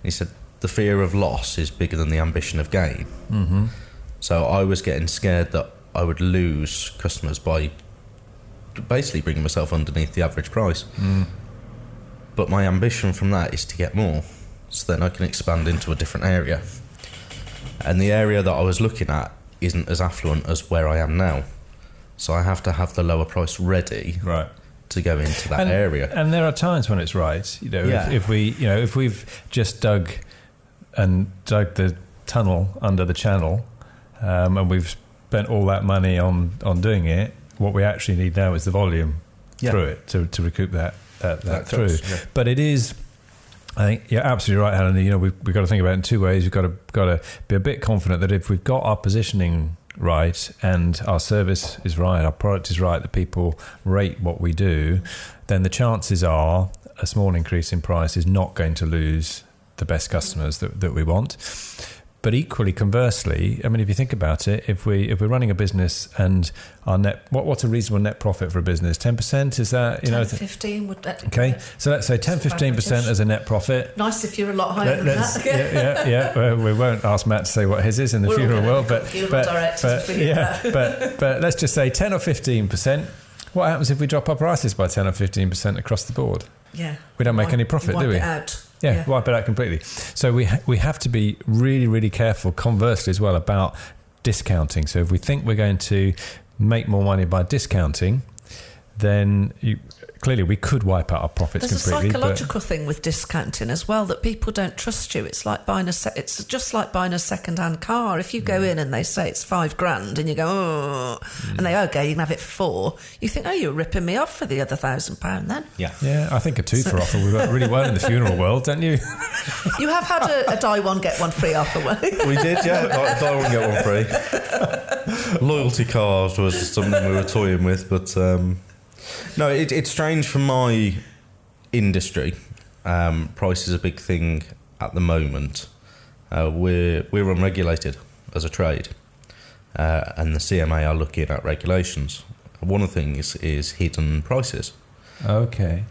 he said, the fear of loss is bigger than the ambition of gain. Mm-hmm. So I was getting scared that I would lose customers by basically bringing myself underneath the average price. But my ambition from that is to get more, so then I can expand into a different area. And the area that I was looking at isn't as affluent as where I am now, so I have to have the lower price ready to go into that area. And there are times when it's right. You know, if we've just dug the tunnel under the channel, and we've spent all that money on doing it, what we actually need now is the volume through it to recoup that through. But it is, I think you're absolutely right, Helen. You know, we've got to think about it in two ways. We've got to be a bit confident that if we've got our positioning right and our service is right, our product is right, that people rate what we do, then the chances are a small increase in price is not going to lose the best customers that we want. But equally, conversely, I mean, if you think about it, if we're running a business and our what's a reasonable net profit for a business? 10%? Is that 10-15 would that? Okay, so let's say 10-15% as a net profit. Nice if you're a lot higher than that. Yeah. We won't ask Matt to say what his is in the funeral world, but let's just say 10 or 15%. What happens if we drop our prices by 10 or 15% across the board? Yeah, we don't make any profit, do we? Wipe it out. Yeah, wipe it out completely. So we have to be really, really careful, conversely as well, about discounting. So if we think we're going to make more money by discounting, then clearly we could wipe out our profits completely. There's a psychological thing with discounting as well, that people don't trust you. It's like it's just like buying a second-hand car. If you go in and they say it's $5,000 and you go, oh, and they okay, you can have it for $4,000, you think, oh, you're ripping me off for the other £1,000 then. Yeah, I think a twofer offer would work really well in the funeral world, don't you? You have had a buy one get one free offer. We did, yeah. Buy one get one free. Loyalty cards was something we were toying with, but no, it's strange for my industry. Price is a big thing at the moment. We're unregulated as a trade, and the CMA are looking at regulations. One of the things is hidden prices. Okay.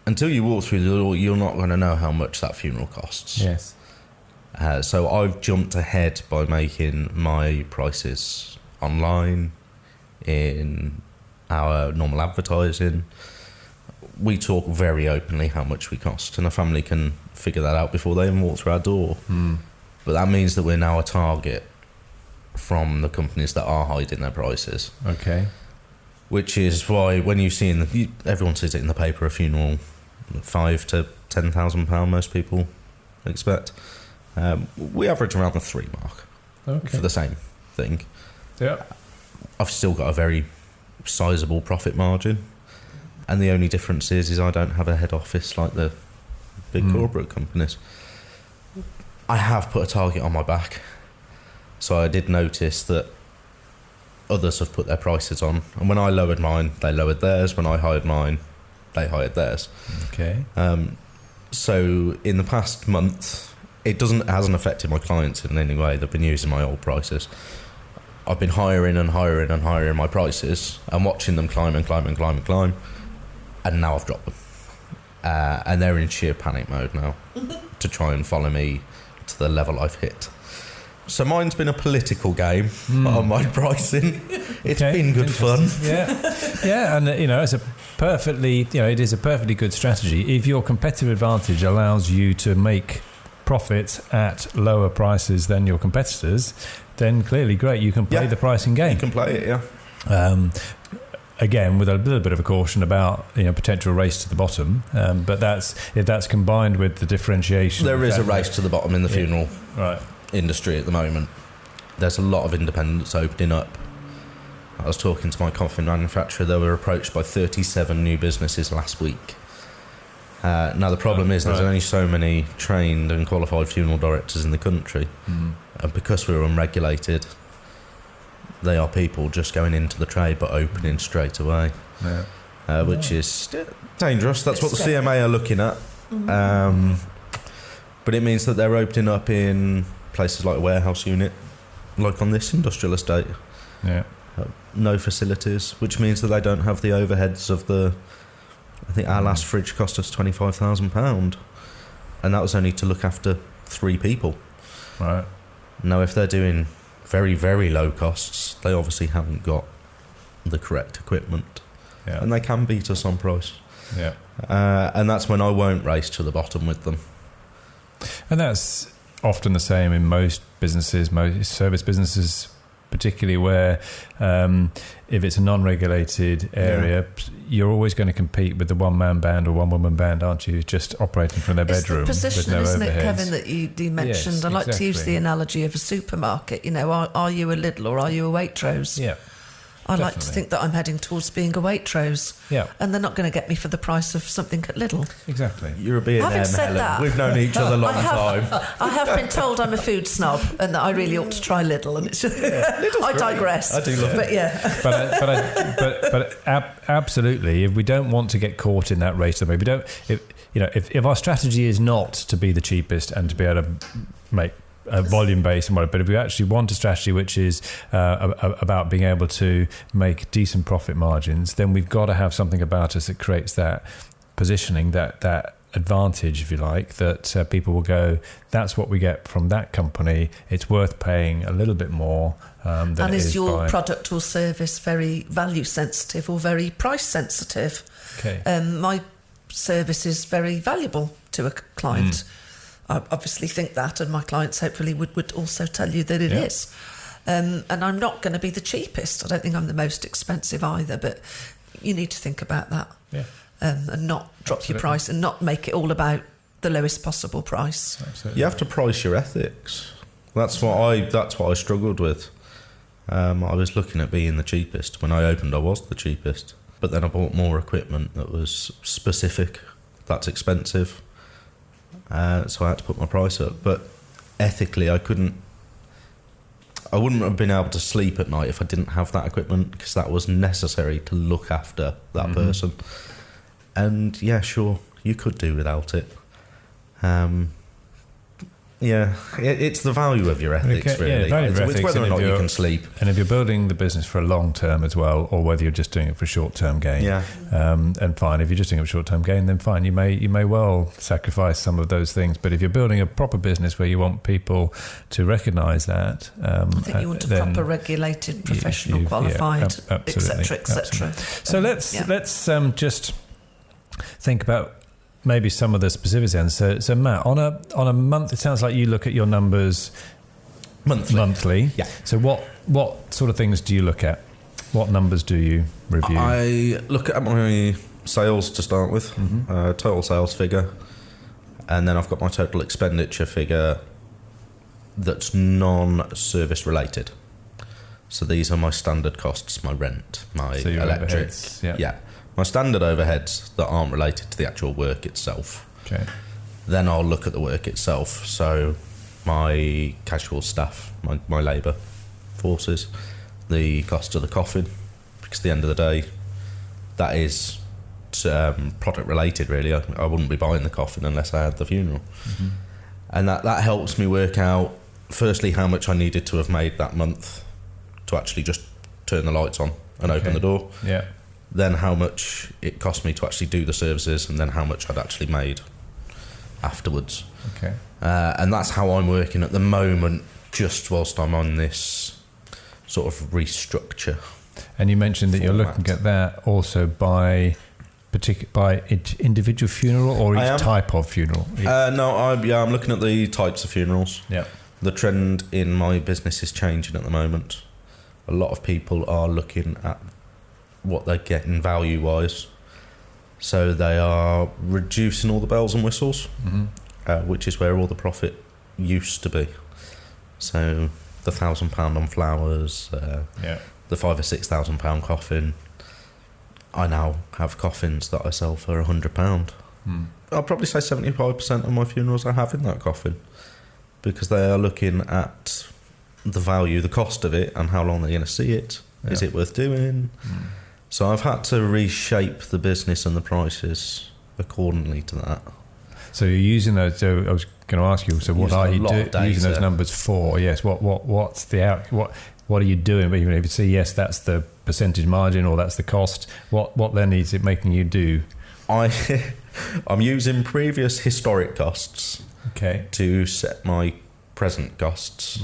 Until you walk through the door, you're not going to know how much that funeral costs. Yes. So I've jumped ahead by making my prices online, in our normal advertising. We talk very openly how much we cost, and a family can figure that out before they even walk through our door. But that means that we're now a target from the companies that are hiding their prices. Okay. Which is why when you see everyone sees it in the paper, a funeral, £5,000 to £10,000 most people expect. We average around the 3 mark for the same thing. Yeah. I've still got a very sizable profit margin, and the only difference is I don't have a head office like the big corporate companies. I have put a target on my back, so I did notice that others have put their prices on, and when I lowered mine, they lowered theirs. When I hired mine, they hired theirs. Okay. So in the past month, it hasn't affected my clients in any way. They've been using my old prices. I've been hiring my prices and watching them climb, and now I've dropped them. And they're in sheer panic mode now to try and follow me to the level I've hit. So mine's been a political game on my pricing. It's been good fun. Yeah, and it's it is a perfectly good strategy. If your competitive advantage allows you to make profits at lower prices than your competitors, then clearly great, you can play the pricing game. You can play it, yeah. Again, with a little bit of a caution about potential race to the bottom, but if that's combined with the differentiation. There is a race to the bottom in the funeral industry at the moment. There's a lot of independents opening up. I was talking to my coffin manufacturer. They were approached by 37 new businesses last week. Now the problem is there's only so many trained and qualified funeral directors in the country, and because we're unregulated, they are people just going into the trade but opening straight away, which is dangerous. That's what the CMA are looking at. But it means that they're opening up in places like a warehouse unit, like on this industrial estate. No facilities, which means that they don't have the overheads of I think our last fridge cost us £25,000, and that was only to look after 3 people. Right. Now, if they're doing very, very low costs, they obviously haven't got the correct equipment, and they can beat us on price. And that's when I won't race to the bottom with them. And that's often the same in most businesses, most service businesses, particularly where if it's a non-regulated area, you're always going to compete with the one-man band or one-woman band, aren't you? Just operating from their bedroom. It's the position, with no isn't overheads. it, Kevin, that you mentioned? Yes, I like to use exactly. the analogy of a supermarket. You know, are you a Lidl or are you a Waitrose? Yeah. I like to think that I'm heading towards being a Waitrose. Yeah. And they're not going to get me for the price of something at Lidl. Exactly. You're a B&M, Having said Helen. that, We've known each other a long time. I have been told I'm a food snob and that I really ought to try Lidl, and it's I digress. I do love but it. Yeah. but absolutely, if we don't want to get caught in that race, if we don't, if our strategy is not to be the cheapest and to be able to make a volume base and whatever, but if we actually want a strategy which is about being able to make decent profit margins, then we've got to have something about us that creates that positioning, that advantage, if you like, that people will go, that's what we get from that company, it's worth paying a little bit more than and it is your by... product or service very value sensitive or very price sensitive? Okay. My service is very valuable to a client. I obviously think that, and my clients hopefully would also tell you that it is. And I'm not going to be the cheapest. I don't think I'm the most expensive either, but you need to think about that. And not drop your price and not make it all about the lowest possible price. Absolutely. You have to price your ethics. That's what I struggled with. I was looking at being the cheapest. When I opened, I was the cheapest. But then I bought more equipment that was specific. That's expensive. So I had to put my price up. But ethically, I wouldn't have been able to sleep at night if I didn't have that equipment, because that was necessary to look after that person. And yeah, sure, you could do without it. It's the value of your ethics, really. It's whether or not you can sleep. And if you're building the business for a long term as well, or whether you're just doing it for short term gain, and fine. If you're just doing it for short term gain, then fine. You may well sacrifice some of those things. But if you're building a proper business where you want people to recognise that, I think you want a proper regulated, professional, qualified, etc., etc. So let's just think about maybe some of the specifics then. So Matt, on a month, it sounds like you look at your numbers monthly. Yeah. So what sort of things do you look at? What numbers do you review? I look at my sales to start with, total sales figure, and then I've got my total expenditure figure that's non-service related. So these are my standard costs, my rent, my electric. Yeah. My standard overheads that aren't related to the actual work itself. Okay. Then I'll look at the work itself. So my casual staff, my labour forces, the cost of the coffin, because at the end of the day, that is product related, really. I wouldn't be buying the coffin unless I had the funeral. And that helps me work out, firstly, how much I needed to have made that month to actually just turn the lights on and open the door. Yeah. Then how much it cost me to actually do the services, and then how much I'd actually made afterwards. Okay. And that's how I'm working at the moment, just whilst I'm on this sort of restructure. And you mentioned that you're looking at that also by individual funeral or each type of funeral? No, I'm looking at the types of funerals. Yeah. The trend in my business is changing at the moment. A lot of people are looking at what they're getting value-wise. So they are reducing all the bells and whistles, which is where all the profit used to be. So the £1,000 on flowers, the £5,000 or £6,000 coffin. I now have coffins that I sell for £100. I'll probably say 75% of my funerals are having that coffin, because they are looking at the value, the cost of it, and how long they're going to see it. Yeah. Is it worth doing? So I've had to reshape the business and the prices accordingly to that. So you're using those. So I was going to ask you. So what are you using those numbers for? Yes. What's the what are you doing? But even if you say yes, that's the percentage margin or that's the cost. What then is it making you do? I'm using previous historic costs to set my present costs,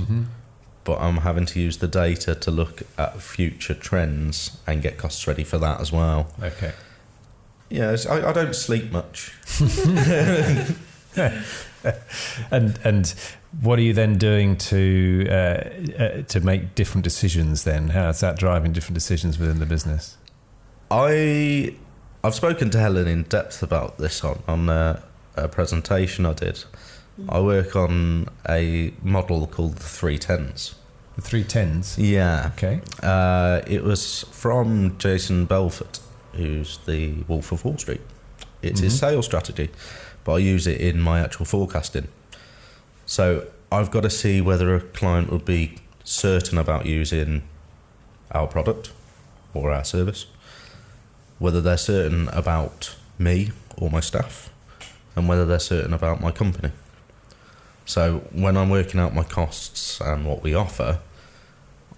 but I'm having to use the data to look at future trends and get costs ready for that as well. Okay. Yeah, I don't sleep much. And what are you then doing to make different decisions then? How's that driving different decisions within the business? I've spoken to Helen in depth about this on a presentation I did. I work on a model called the 310s. The 310s? Yeah. Okay. It was from Jason Belfort, who's the Wolf of Wall Street. It's his sales strategy, but I use it in my actual forecasting. So I've got to see whether a client would be certain about using our product or our service, whether they're certain about me or my staff, and whether they're certain about my company. So when I'm working out my costs and what we offer,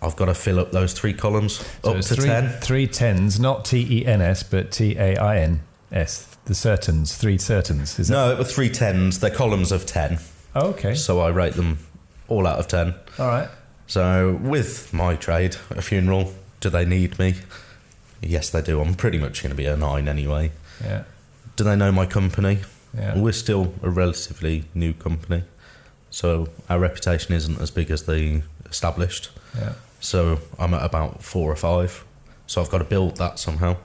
I've got to fill up those 3 columns up to 10. 310s, not TENS, but TAINS. The certains, 3 certains. Is that? No, it was 310s. They're columns of 10. Oh, okay. So I rate them all out of 10. All right. So with my trade, a funeral, do they need me? Yes, they do. I'm pretty much going to be a 9 anyway. Yeah. Do they know my company? Yeah. Well, we're still a relatively new company, so our reputation isn't as big as the established. Yeah. So I'm at about 4 or 5. So I've got to build that somehow.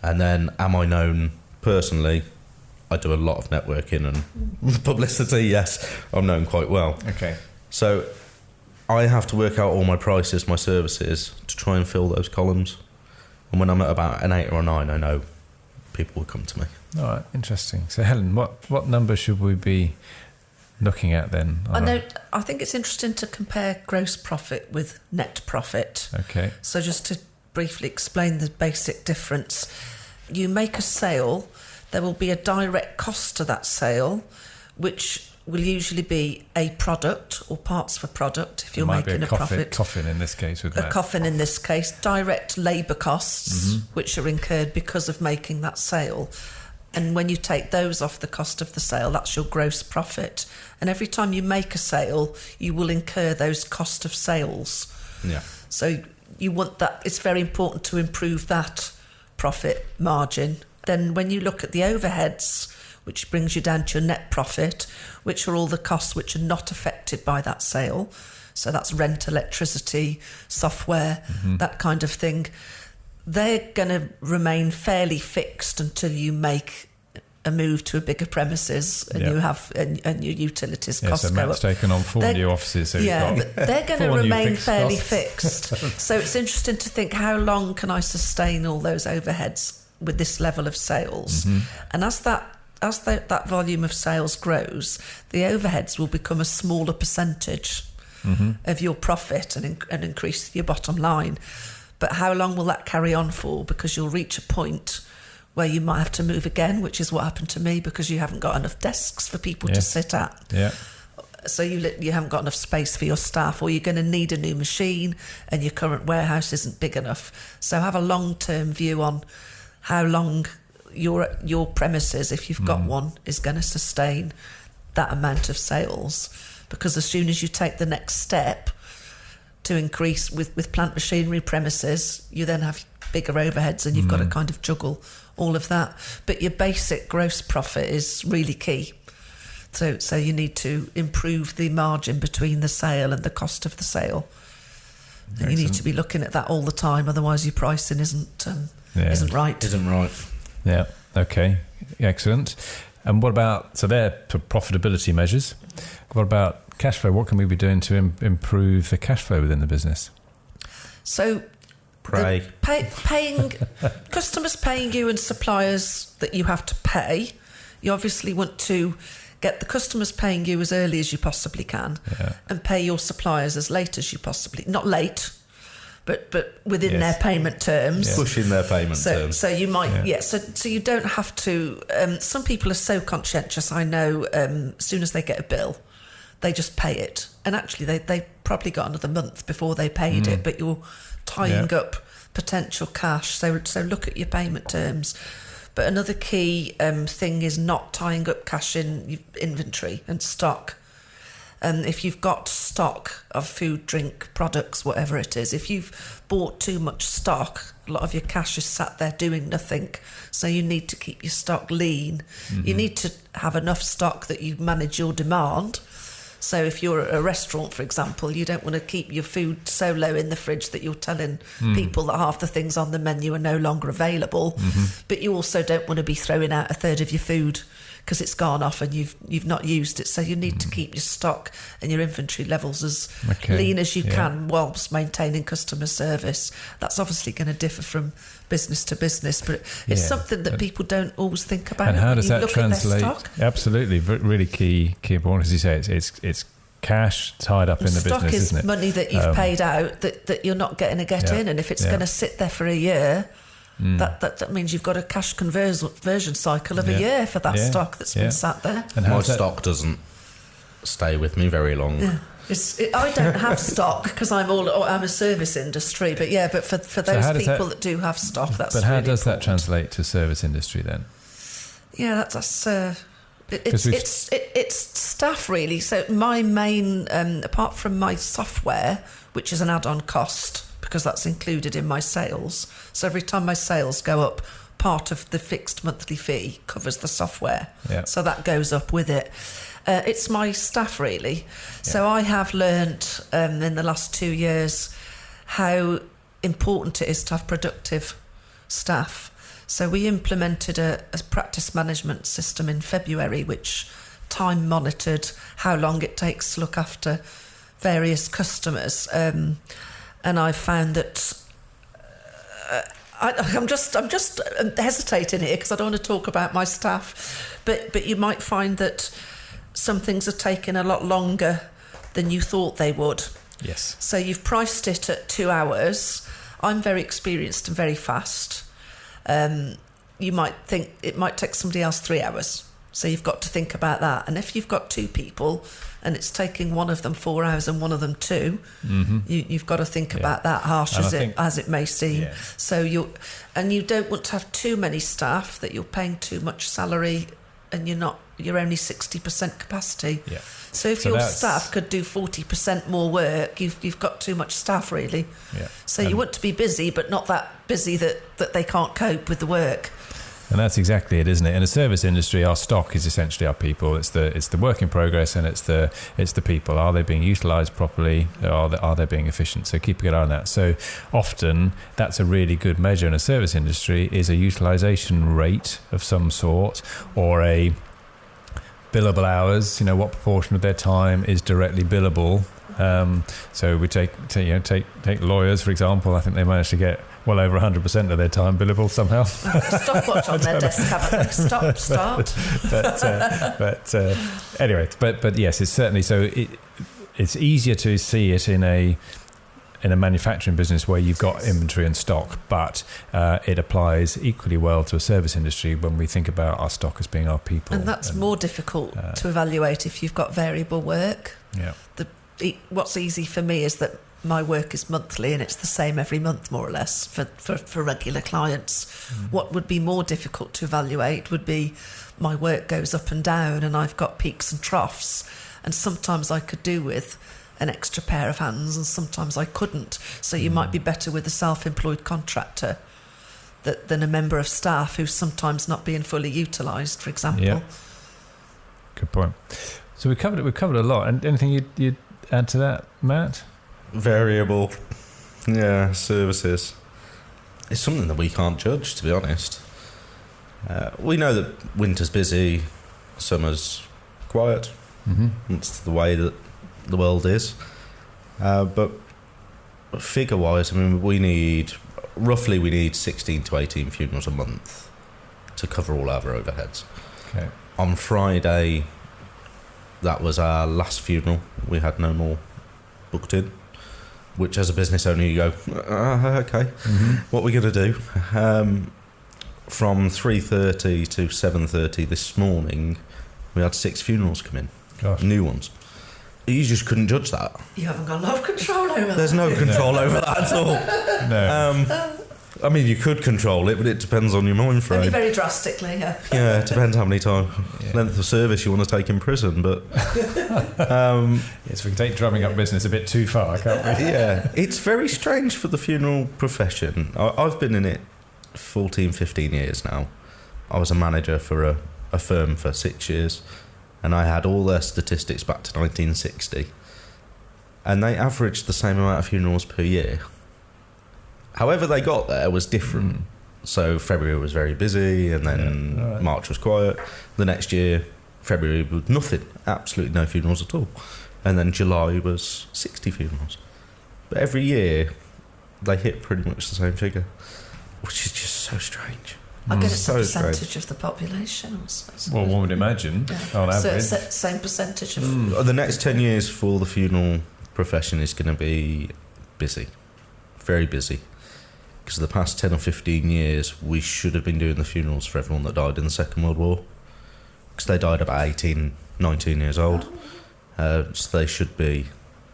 And then, am I known personally? I do a lot of networking and publicity. Yes, I'm known quite well. Okay. So I have to work out all my prices, my services, to try and fill those columns. And when I'm at about an 8 or a 9, I know people will come to me. All right, interesting. So Helen, what number should we be looking at then? I think it's interesting to compare gross profit with net profit. Okay. So just to briefly explain the basic difference. You make a sale, there will be a direct cost to that sale, which will usually be a product or parts of a product if you're making a profit. Coffin in this case. A coffin in this case. Direct labour costs, which are incurred because of making that sale. And when you take those off the cost of the sale, that's your gross profit. And every time you make a sale, you will incur those cost of sales. Yeah. So you want that. It's very important to improve that profit margin. Then when you look at the overheads, which brings you down to your net profit, which are all the costs which are not affected by that sale. So that's rent, electricity, software, that kind of thing. They're going to remain fairly fixed until you make a move to a bigger premises and you have and your utilities costs so go Matt's up. taken on 4 new offices. So but they're going to remain fairly fixed. So it's interesting to think, how long can I sustain all those overheads with this level of sales? And as that volume of sales grows, the overheads will become a smaller percentage of your profit and increase your bottom line. But how long will that carry on for? Because you'll reach a point where you might have to move again, which is what happened to me, because you haven't got enough desks for people to sit at. Yeah. So you haven't got enough space for your staff, or you're going to need a new machine and your current warehouse isn't big enough. So have a long-term view on how long your premises, if you've got one, is going to sustain that amount of sales. Because as soon as you take the next step to increase with plant machinery premises, you then have bigger overheads and you've got to kind of juggle all of that. But your basic gross profit is really key. So you need to improve the margin between the sale and the cost of the sale. And you need to be looking at that all the time, otherwise your pricing isn't right. Isn't right. Yeah. Okay. Excellent. And what about, so they're profitability measures. What about cash flow? What can we be doing to improve the cash flow within the business? So paying customers paying you and suppliers that you have to pay, you obviously want to get the customers paying you as early as you possibly can, and pay your suppliers as late as you possibly, not late, but within their payment terms. Pushing their payment terms. So you might, so you don't have to, some people are so conscientious, I know, as soon as they get a bill, they just pay it. And actually they probably got another month before they paid it, but you're tying up potential cash. So look at your payment terms. But another key thing is not tying up cash in inventory and stock. And if you've got stock of food, drink, products, whatever it is, if you've bought too much stock, a lot of your cash is sat there doing nothing. So you need to keep your stock lean. You need to have enough stock that you manage your demand. So if you're a restaurant, for example, you don't want to keep your food so low in the fridge that you're telling people that half the things on the menu are no longer available. But you also don't want to be throwing out a third of your food because it's gone off and you've not used it. So you need to keep your stock and your inventory levels as lean as you can whilst maintaining customer service. That's obviously going to differ from business to business, but it's something that people don't always think about. And how does that translate? Absolutely, really key point, as you say, it's cash tied up in the business, isn't it? Stock is money that you've paid out that you're not getting a get in, and if it's going to sit there for a year, that means you've got a cash conversion cycle of a year for that stock that's been sat there. And my stock doesn't stay with me very long. I don't have stock because I'm a service industry, but for those people that do have stock, that's. But how really does important. that translate to service industry then? Yeah, it's staff really. So my main, apart from my software, which is an add-on cost because that's included in my sales. So every time my sales go up, part of the fixed monthly fee covers the software. Yeah. So that goes up with it. It's my staff really. So I have learnt in the last 2 years how important it is to have productive staff. So we implemented a practice management system in February, which time monitored how long it takes to look after various customers. And I found that I'm just hesitating here because I don't want to talk about my staff, but you might find that some things are taking a lot longer than you thought they would. Yes. So you've priced it at 2 hours. I'm very experienced and very fast. You might think it might take somebody else 3 hours. So you've got to think about that. And if you've got two people and it's taking one of them 4 hours and one of them 2, you've got to think about that, harsh as it may seem. Yeah. So you don't want to have too many staff that you're paying too much salary and you're only 60% capacity. Yeah. So if your staff could do 40% more work, you've got too much staff really. Yeah. So you want to be busy, but not that busy that they can't cope with the work. And that's exactly it, isn't it? In the service industry, our stock is essentially our people. It's the work in progress, and it's the people. Are they being utilised properly? Are they being efficient? So keep an eye on that. So often that's a really good measure in a service industry is a utilisation rate of some sort, or a billable hours. What proportion of their time is directly billable. So we take lawyers, for example. I think they managed to get well over 100% of their time billable somehow. Stopwatch on their desk, haven't they? Start. Anyway, but yes, it's certainly so. It's easier to see it in a manufacturing business where you've got inventory and stock, but it applies equally well to a service industry when we think about our stock as being our people. And that's more difficult to evaluate if you've got variable work. Yeah. What's easy for me is that my work is monthly and it's the same every month, more or less, for regular clients. What would be more difficult to evaluate would be my work goes up and down and I've got peaks and troughs, and sometimes I could do with an extra pair of hands and sometimes I couldn't. So you might be better with a self-employed contractor than a member of staff who's sometimes not being fully utilised, for example. Yeah. Good point. So we've covered a lot. And anything you'd add to that, Matt? Variable, services. It's something that we can't judge, to be honest. We know that winter's busy, summer's quiet. It's the way that the world is. But figure-wise, we need 16 to 18 funerals a month to cover all our overheads. Okay. On Friday, that was our last funeral. We had no more booked in, which as a business owner you go, okay, what are we going to do? From 3:30 to 7:30 this morning, we had 6 funerals come in. Gosh. New ones. You just couldn't judge that. You haven't got a lot of control over that. There's no control over that at all. No. I mean, you could control it, but it depends on your mind frame. Maybe very drastically, yeah. Yeah, it depends how many time length of service you want to take in prison, but Yes, we can take drumming up business a bit too far, can't we? yeah, it's very strange for the funeral profession. I've been in it 14, 15 years now. I was a manager for a firm for 6 years, and I had all their statistics back to 1960, and they averaged the same amount of funerals per year. However they got there was different. So February was very busy, and then March was quiet. The next year, February was nothing, absolutely no funerals at all. And then July was 60 funerals. But every year, they hit pretty much the same figure, which is just so strange. I guess it's So a percentage strange. of the population. Well, one would imagine, on So average. it's the same percentage of... The next 10 years for the funeral profession is going to be busy, very busy. Because the past 10 or 15 years, we should have been doing the funerals for everyone that died in the Second World War. Because they died about 18, 19 years old. So they should be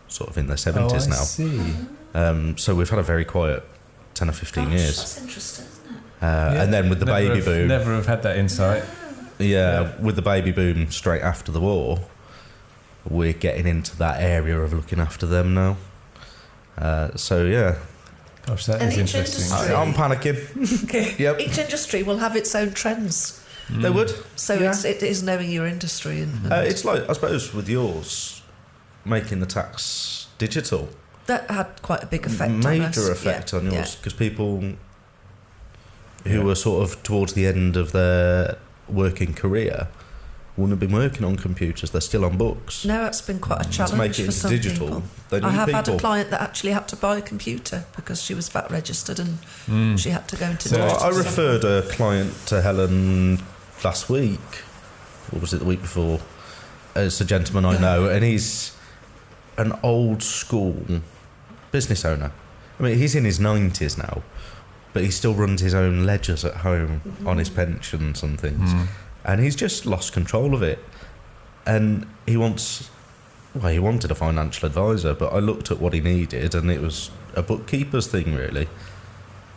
sort of in their 70s now. See. So we've had a very quiet 10 or 15 years. That's interesting, isn't it? And then with the baby boom... Never have had that insight. Yeah, with the baby boom straight after the war, we're getting into that area of looking after them now. So, yeah. Gosh, that And is each interesting. industry- I'm panicking. Okay. Yep. Each industry will have its own trends. They would. So it is knowing your industry. And It's like, I suppose, with yours, making the tax digital. that had quite a big effect on us. Major effect on yours, because people who were sort of towards the end of their working career wouldn't have been working on computers, they're still on books. No, it's been quite a To challenge make it for into some digital, people. they need I have had a people. client that actually had to buy a computer because she was VAT registered and she had to go into So digital. I referred a client to Helen last week, or was it the week before? It's a gentleman I know, and he's an old school business owner. I mean, he's in his 90s now, but he still runs his own ledgers at home on his pensions and things. And he's just lost control of it. And he wanted a financial advisor, but I looked at what he needed and it was a bookkeeper's thing, really.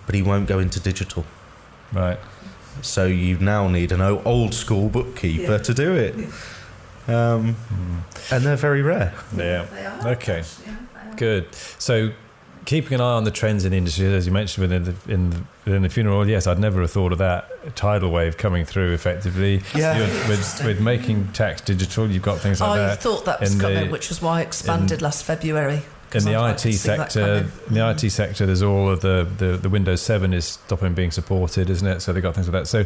But he won't go into digital. Right. So you now need an old school bookkeeper to do it. And they're very rare. Yeah. They are. Okay. Yeah, they are. Good. So, keeping an eye on the trends in the industry, as you mentioned within the funeral, yes, I'd never have thought of that tidal wave coming through effectively. Yeah. With making tax digital, you've got things like I that. thought that was coming, which was why I expanded last February. In the I IT could see that sector, coming. there's all of the Windows 7 is stopping being supported, isn't it? So they've got things like that. So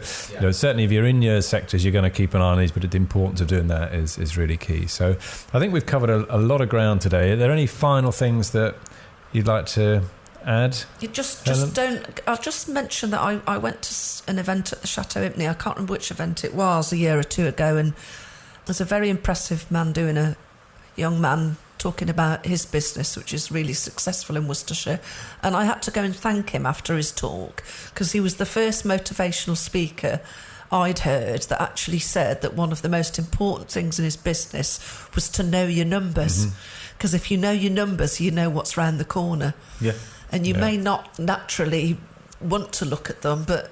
certainly if you're in your sectors, you're going to keep an eye on these, but the importance of doing that is really key. So I think we've covered a lot of ground today. Are there any final things that you'd like to add? You just Helen? don't. I'll just mention that I went to an event at the Chateau Ypney. I can't remember which event it was, a year or two ago, and there's a very impressive man doing a young man talking about his business, which is really successful in Worcestershire. And I had to go and thank him after his talk because he was the first motivational speaker I'd heard that actually said that one of the most important things in his business was to know your numbers. Because if you know your numbers, you know what's round the corner. Yeah. And you may not naturally want to look at them, but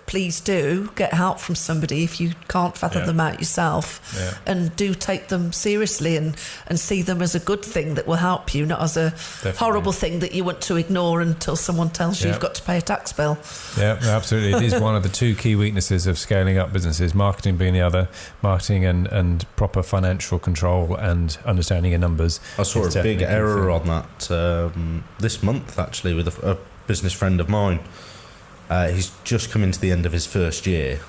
please do get help from somebody if you can't fathom them out yourself, and do take them seriously and see them as a good thing that will help you, not as a horrible thing that you want to ignore until someone tells you you've got to pay a tax bill. Yeah, absolutely. It is one of the two key weaknesses of scaling up businesses, marketing being the other, marketing and proper financial control and understanding your numbers. I saw a big error on that this month, actually, with a business friend of mine. He's just come into the end of his first year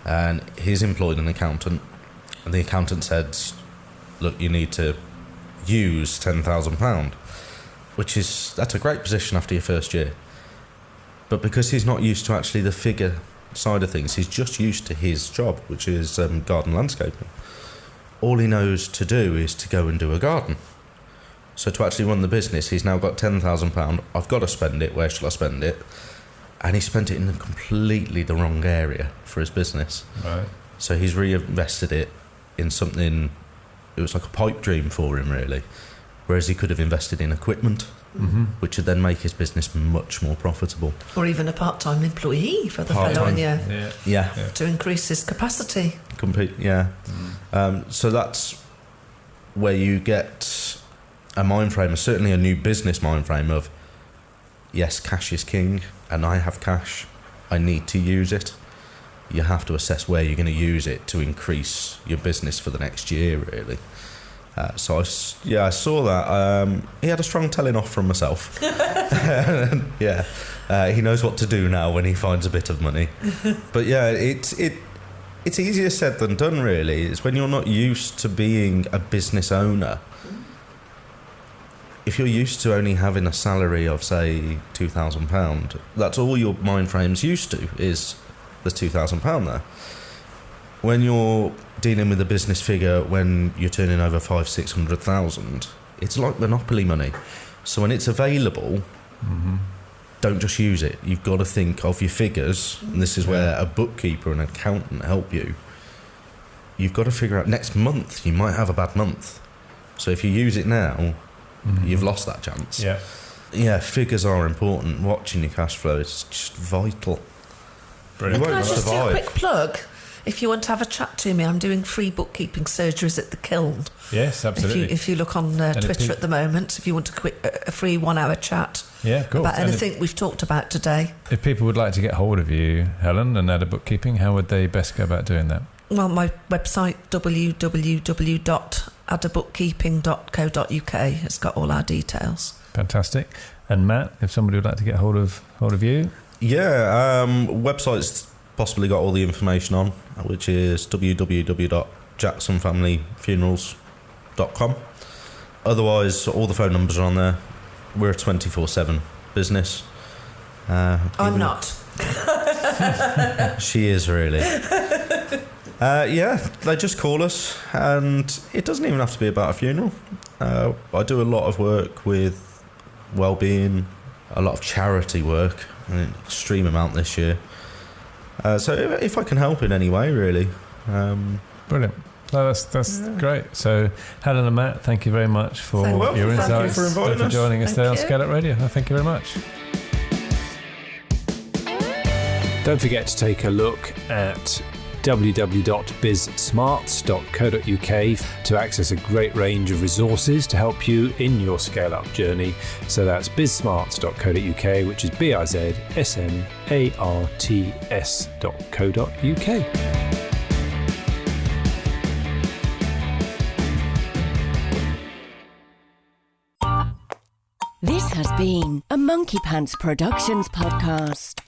and he's employed an accountant, and the accountant said, look, you need to use £10,000, that's a great position after your first year. But because he's not used to actually the figure side of things, he's just used to his job, which is garden landscaping. all he knows to do is to go and do a garden. So to actually run the business, he's now got £10,000. I've got to spend it. Where shall I spend it? And he spent it in completely the wrong area for his business. Right. So he's reinvested it in something. It was like a pipe dream for him, really. Whereas he could have invested in equipment, which would then make his business much more profitable. Or even a part-time employee for the fellow in the Yeah. to increase his capacity. So that's where you get a mind frame, certainly a new business mind frame of, yes, cash is king, and I have cash, I need to use it. You have to assess where you're going to use it to increase your business for the next year, really. So I saw that. He had a strong telling off from myself. He knows what to do now when he finds a bit of money. But yeah, it's easier said than done, really. It's when you're not used to being a business owner. If you're used to only having a salary of, say, £2,000, that's all your mind frame's used to, is there's £2,000 there. When you're dealing with a business figure, when you're turning over 500,000-600,000, it's like monopoly money. So when it's available, don't just use it. You've got to think of your figures, and this is where a bookkeeper and an accountant help you. You've got to figure out next month you might have a bad month. So if you use it now, you've lost that chance. Yeah, figures are important. Watching your cash flow is just vital. Brilliant. Can I just do a quick plug? If you want to have a chat to me, I'm doing free bookkeeping surgeries at the Kiln. Yes, absolutely. If you look on Twitter at the moment, if you want a free 1 hour chat about anything we've talked about today. If people would like to get hold of you, Helen, and Ada Bookkeeping, how would they best go about doing that? Well, my website, www.adabookkeeping.co.uk, has got all our details. Fantastic. And Matt, if somebody would like to get hold of you? Yeah, website's possibly got all the information on, which is www.jacksonfamilyfunerals.com. Otherwise, all the phone numbers are on there. We're a 24/7 business. I'm not. She is, really. They just call us, and it doesn't even have to be about a funeral. I do a lot of work with well-being, a lot of charity work, an extreme amount this year. So if I can help in any way, really. Brilliant. No, that's great. So, Helen and Matt, thank you very much for your insights. Thank you for joining us today on ScaleUp Radio. Thank you very much. Don't forget to take a look at www.bizsmarts.co.uk to access a great range of resources to help you in your scale-up journey. So that's bizsmarts.co.uk, which is bizsmarts.co.uk. This has been a Monkey Pants Productions podcast.